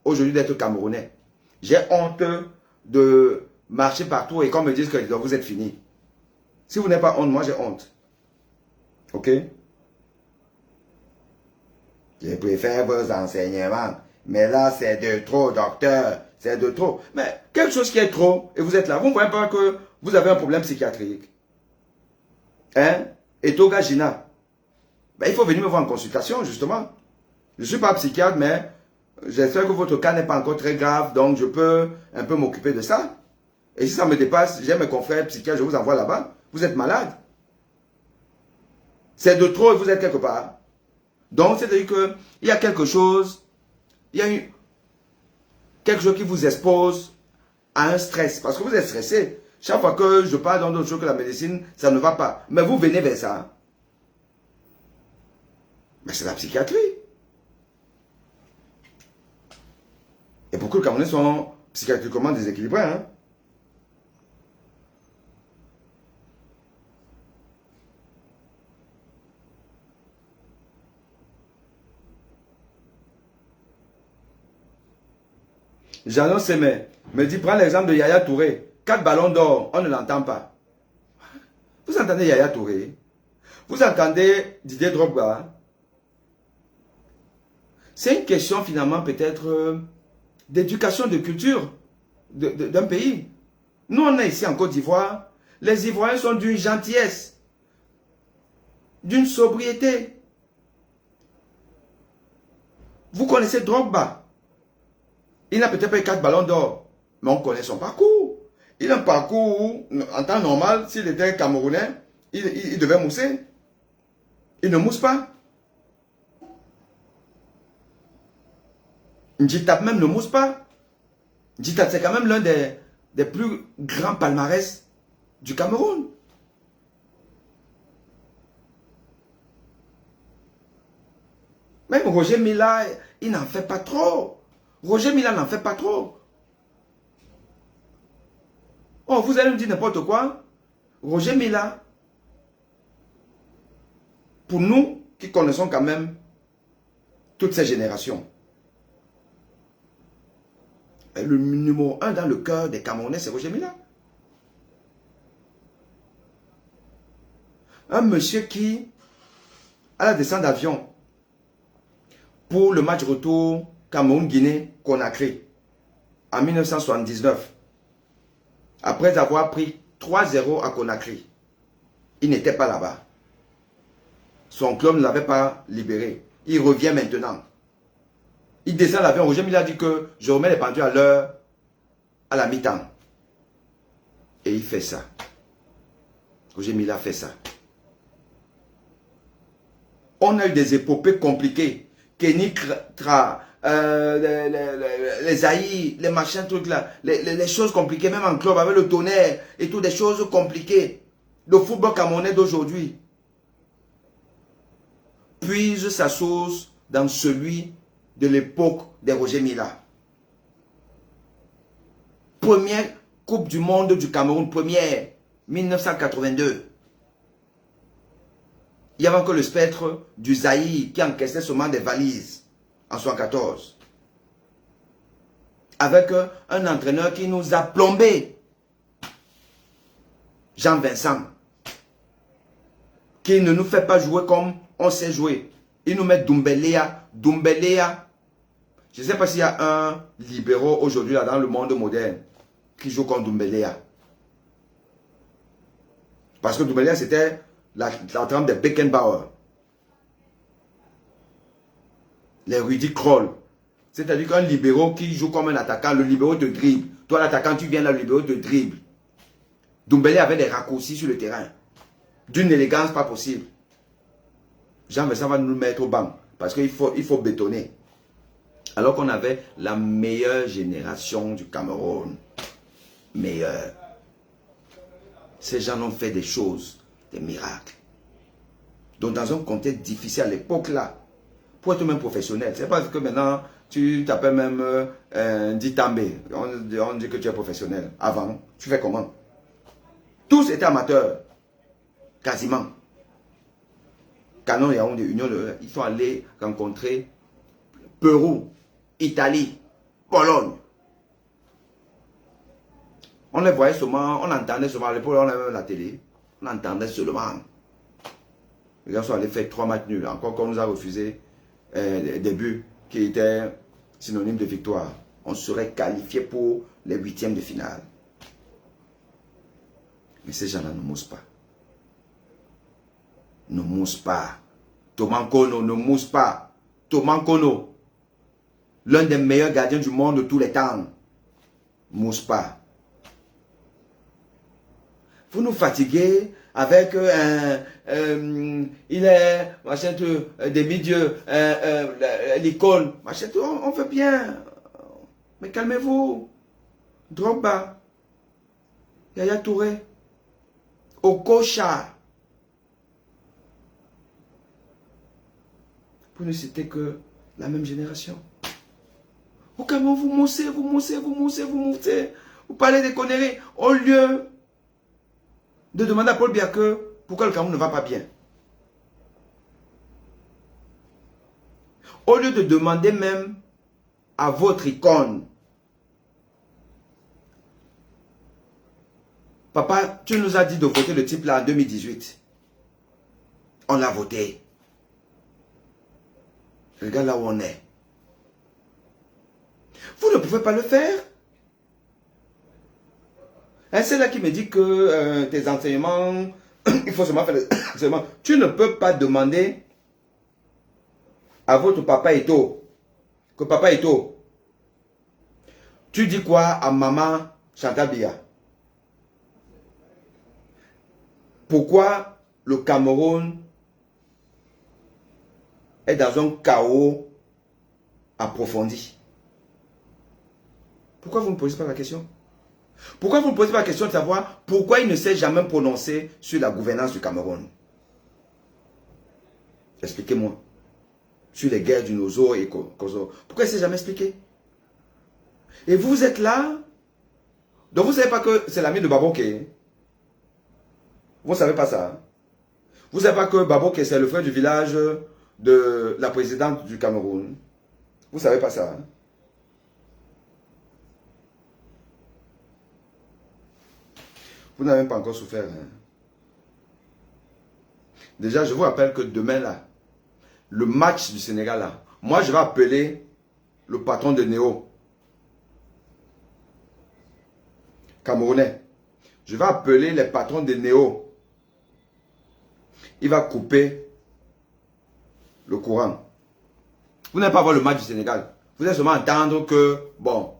aujourd'hui d'être Camerounais. J'ai honte de marcher partout et qu'on me dise que vous êtes fini. Si vous n'avez pas honte, moi j'ai honte. Ok? Je préfère vos enseignements. Mais là, c'est de trop, docteur. C'est de trop. Mais quelque chose qui est trop, et vous êtes là. Vous ne voyez pas que vous avez un problème psychiatrique. Hein? Et Toga Gina. Ben, il faut venir me voir en consultation, justement. Je ne suis pas psychiatre, mais j'espère que votre cas n'est pas encore très grave, donc je peux un peu m'occuper de ça. Et si ça me dépasse, j'ai mes confrères psychiatres, je vous envoie là-bas. Vous êtes malade. C'est de trop et vous êtes quelque part. Donc, c'est-à-dire qu'il y a quelque chose, quelque chose qui vous expose à un stress. Parce que vous êtes stressé. Chaque fois que je parle dans d'autres choses que la médecine, ça ne va pas. Mais vous venez vers ça. Mais c'est la psychiatrie. Et beaucoup de Camerounais sont psychiatriquement déséquilibrés. Hein? Jeannot Semé me dit, prends l'exemple de Yaya Touré. 4 ballons d'or, on ne l'entend pas. Vous entendez Yaya Touré? Vous entendez Didier Drogba? C'est une question finalement peut-être d'éducation, de culture d'un pays. Nous on est ici en Côte d'Ivoire. Les Ivoiriens sont d'une gentillesse, d'une sobriété. Vous connaissez Drogba. Il n'a peut-être pas eu 4 ballons d'or, mais on connaît son parcours. Il a un parcours où, en temps normal, s'il était Camerounais, il devait mousser. Il ne mousse pas. Ndjitap même ne mousse pas. Ndjitap, c'est quand même l'un des plus grands palmarès du Cameroun. Même Roger Mila, il n'en fait pas trop. Roger Mila n'en fait pas trop. Oh, vous allez me dire n'importe quoi. Roger Mila, pour nous qui connaissons quand même toutes ces générations, le numéro 1 dans le cœur des Camerounais, c'est Roger Mila. Un monsieur qui, à la descente d'avion, pour le match retour Cameroun-Guinée-Conakry, en 1979, après avoir pris 3-0 à Conakry, il n'était pas là-bas. Son club ne l'avait pas libéré. Il revient maintenant. Il descend l'avion. Roger Mila dit que je remets les pendules à l'heure, à la mi-temps. Et il fait ça. Roger Mila fait ça. On a eu des épopées compliquées. Kenny les haïs, les machins, trucs là, les choses compliquées, même en club, avec le tonnerre et tout, des choses compliquées. Le football camerounais d'aujourd'hui puise sa source dans celui de l'époque de Roger Mila. Première Coupe du Monde du Cameroun, première, 1982. Il y avait encore le spectre du Zaïre qui encaissait seulement des valises en 1974. Avec un entraîneur qui nous a plombé, Jean-Vincent, qui ne nous fait pas jouer comme on sait jouer. Il nous met Doumbelea. Doumbelea. Je ne sais pas s'il y a un libéraux aujourd'hui dans le monde moderne qui joue comme Doumbelea. Parce que Doumbelea, c'était la trempe de Beckenbauer. Les Rudy Kroll. C'est-à-dire qu'un libéraux qui joue comme un attaquant, le libéraux te dribble. Toi, l'attaquant, tu viens là, le libéraux te dribble. Doumbelea avait des raccourcis sur le terrain. D'une élégance pas possible. Jean-Vincent va nous mettre au banc. Parce qu'il faut bétonner. Alors qu'on avait la meilleure génération du Cameroun. Meilleure. Ces gens ont fait des choses, des miracles. Donc dans un contexte difficile à l'époque là, pour être même professionnel. C'est pas que maintenant, tu t'appelles même Ditambé. On dit que tu es professionnel. Avant, tu fais comment? Tous étaient amateurs. Quasiment. Canon et Yaoundé, Union, ils sont allés rencontrer Pérou, Italie, Pologne. On les voyait seulement, on entendait seulement, à l'époque on avait même la télé, on entendait seulement. Les gens sont allés faire 3 matchs nuls, encore qu'on nous a refusé des buts qui étaient synonymes de victoire. On serait qualifié pour les 8e de finale. Mais ces gens-là ne moussent pas. Ne mousse pas. Thomas Kono ne mousse pas. Thomas Kono, l'un des meilleurs gardiens du monde de tous les temps, mousse pas. Vous nous fatiguez avec il est machin, des milieux, l'école, machin, on veut bien. Mais calmez-vous. Drogba, Yaya Touré, Okocha. Pour ne citer que la même génération. Au Cameroun, vous moussez, vous moussez, vous moussez, vous moussez. Vous parlez des conneries. Au lieu de demander à Paul Biya pourquoi le Cameroun ne va pas bien. Au lieu de demander même à votre icône. Papa, tu nous as dit de voter le type là en 2018. On l'a voté. Regarde là où on est. Vous ne pouvez pas le faire. C'est là qui me dit que tes enseignements, il faut seulement faire les enseignements. Tu ne peux pas demander à votre papa Eto, que papa Eto, tu dis quoi à maman Chantal Biya? Pourquoi le Cameroun est dans un chaos approfondi? Pourquoi vous ne posez pas la question? Pourquoi vous ne posez pas la question de savoir pourquoi il ne s'est jamais prononcé sur la gouvernance du Cameroun? Expliquez-moi. Sur les guerres du Nozo et Kozo. Pourquoi il ne s'est jamais expliqué? Et vous êtes là. Donc vous ne savez pas que c'est l'ami de Baboké. Vous ne savez pas ça. Vous ne savez pas que Baboké c'est le frère du village de la présidente du Cameroun. Vous ne savez pas ça. Vous n'avez pas encore souffert. Hein? Déjà, je vous rappelle que demain, là, le match du Sénégal, là, moi, je vais appeler le patron de Néo. Camerounais. Je vais appeler les patrons de Néo. Il va couper le courant. Vous n'allez pas voir le match du Sénégal. Vous allez seulement entendre que, bon,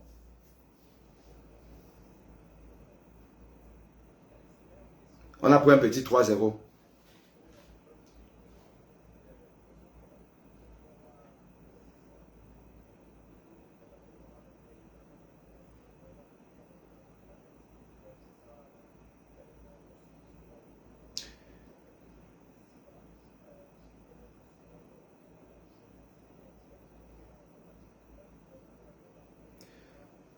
on a pris un petit 3-0.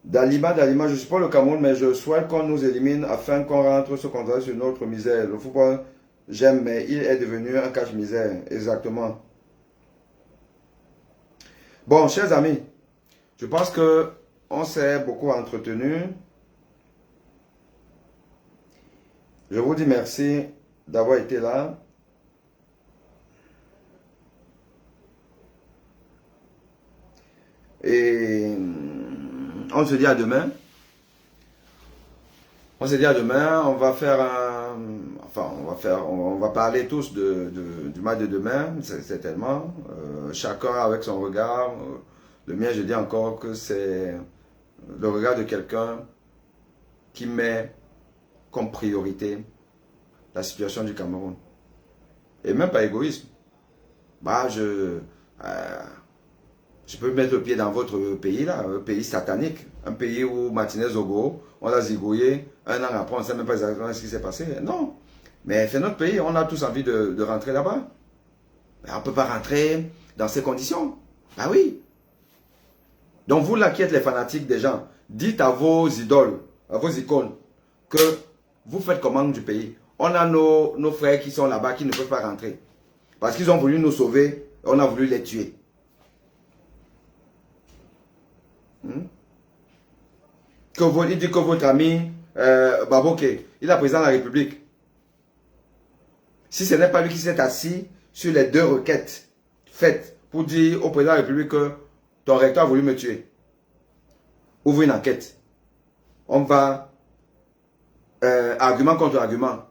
Dalima, je suis pas le Cameroun, mais je souhaite qu'on nous élimine afin qu'on rentre se concentrer sur notre misère. Le football, j'aime, mais il est devenu un cache-misère. Exactement. Bon, chers amis, je pense que on s'est beaucoup entretenu. Je vous dis merci d'avoir été là. Et on se dit à demain. On se dit à demain. On va faire un... Enfin, on va parler tous du match de demain, certainement. Chacun avec son regard. Le mien, je dis encore que c'est le regard de quelqu'un qui met comme priorité la situation du Cameroun. Et même pas égoïsme. Bah, je peux mettre le pied dans votre pays là, un pays satanique, un pays où Martinez Ogo, on l'a zigouillé, un an après on ne sait même pas exactement ce qui s'est passé. Non, mais c'est notre pays, on a tous envie de rentrer là-bas. On ne peut pas rentrer dans ces conditions. Ah oui. Donc vous là qui êtes les fanatiques des gens, dites à vos idoles, à vos icônes, que vous faites commande du pays. On a nos frères qui sont là-bas, qui ne peuvent pas rentrer. Parce qu'ils ont voulu nous sauver, on a voulu les tuer. Il dit que votre ami, Baboké, il est président de la République. Si ce n'est pas lui qui s'est assis sur les 2 requêtes faites pour dire au président de la République que ton recteur a voulu me tuer, ouvre une enquête. On va argument contre argument,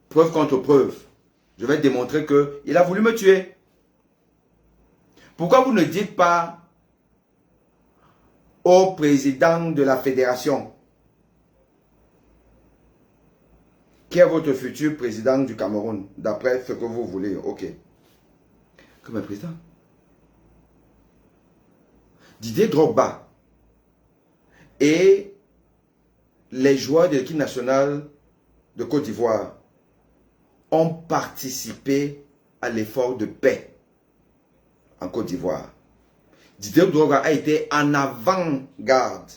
preuve contre preuve. Je vais démontrer qu'il a voulu me tuer. Pourquoi vous ne dites pas au président de la fédération, qui est votre futur président du Cameroun, d'après ce que vous voulez, ok. Comme un président. Didier Drogba et les joueurs de l'équipe nationale de Côte d'Ivoire ont participé à l'effort de paix en Côte d'Ivoire. Didier Drogba a été en avant-garde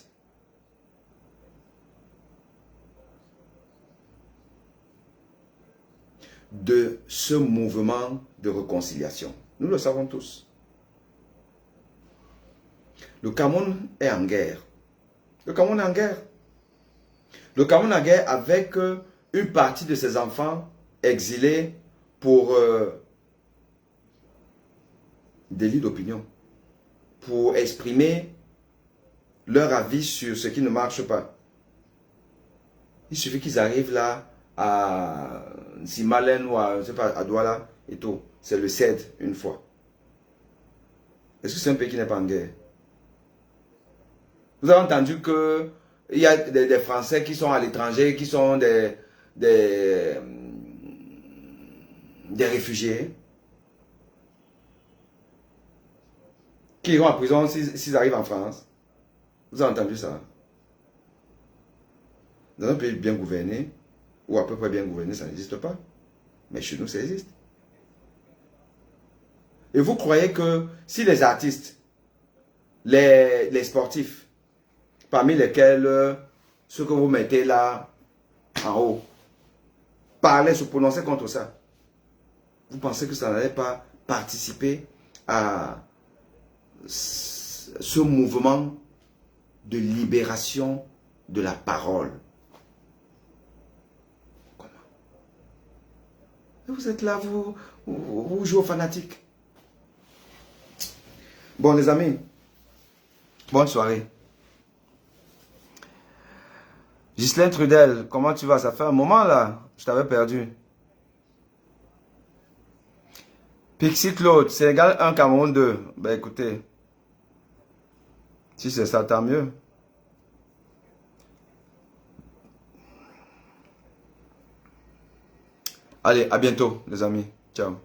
de ce mouvement de réconciliation. Nous le savons tous. Le Cameroun est en guerre. Le Cameroun est en guerre. Le Cameroun est en guerre avec une partie de ses enfants exilés pour délit d'opinion, pour exprimer leur avis sur ce qui ne marche pas. Il suffit qu'ils arrivent là à Simalen ou à, je sais pas, à Douala et tout. C'est le CED une fois. Est-ce que c'est un pays qui n'est pas en guerre? Vous avez entendu qu'il y a des Français qui sont à l'étranger, qui sont des réfugiés, qui iront en prison s'ils arrivent en France. Vous avez entendu ça? Dans un pays bien gouverné, ou à peu près bien gouverné, ça n'existe pas. Mais chez nous, ça existe. Et vous croyez que si les artistes, les sportifs, parmi lesquels ceux que vous mettez là en haut, parlaient, se prononçaient contre ça, vous pensez que ça n'allait pas participer à ce mouvement de libération de la parole? Comment? Et vous êtes là, vous jouez aux fanatiques. Bon les amis, bonne soirée. Ghislaine Trudel, comment tu vas? Ça fait un moment là, je t'avais perdu. Pixie Claude, Sénégal 1, Cameroun 2. Ben écoutez, si c'est ça, tant mieux. Allez, à bientôt les amis. Ciao.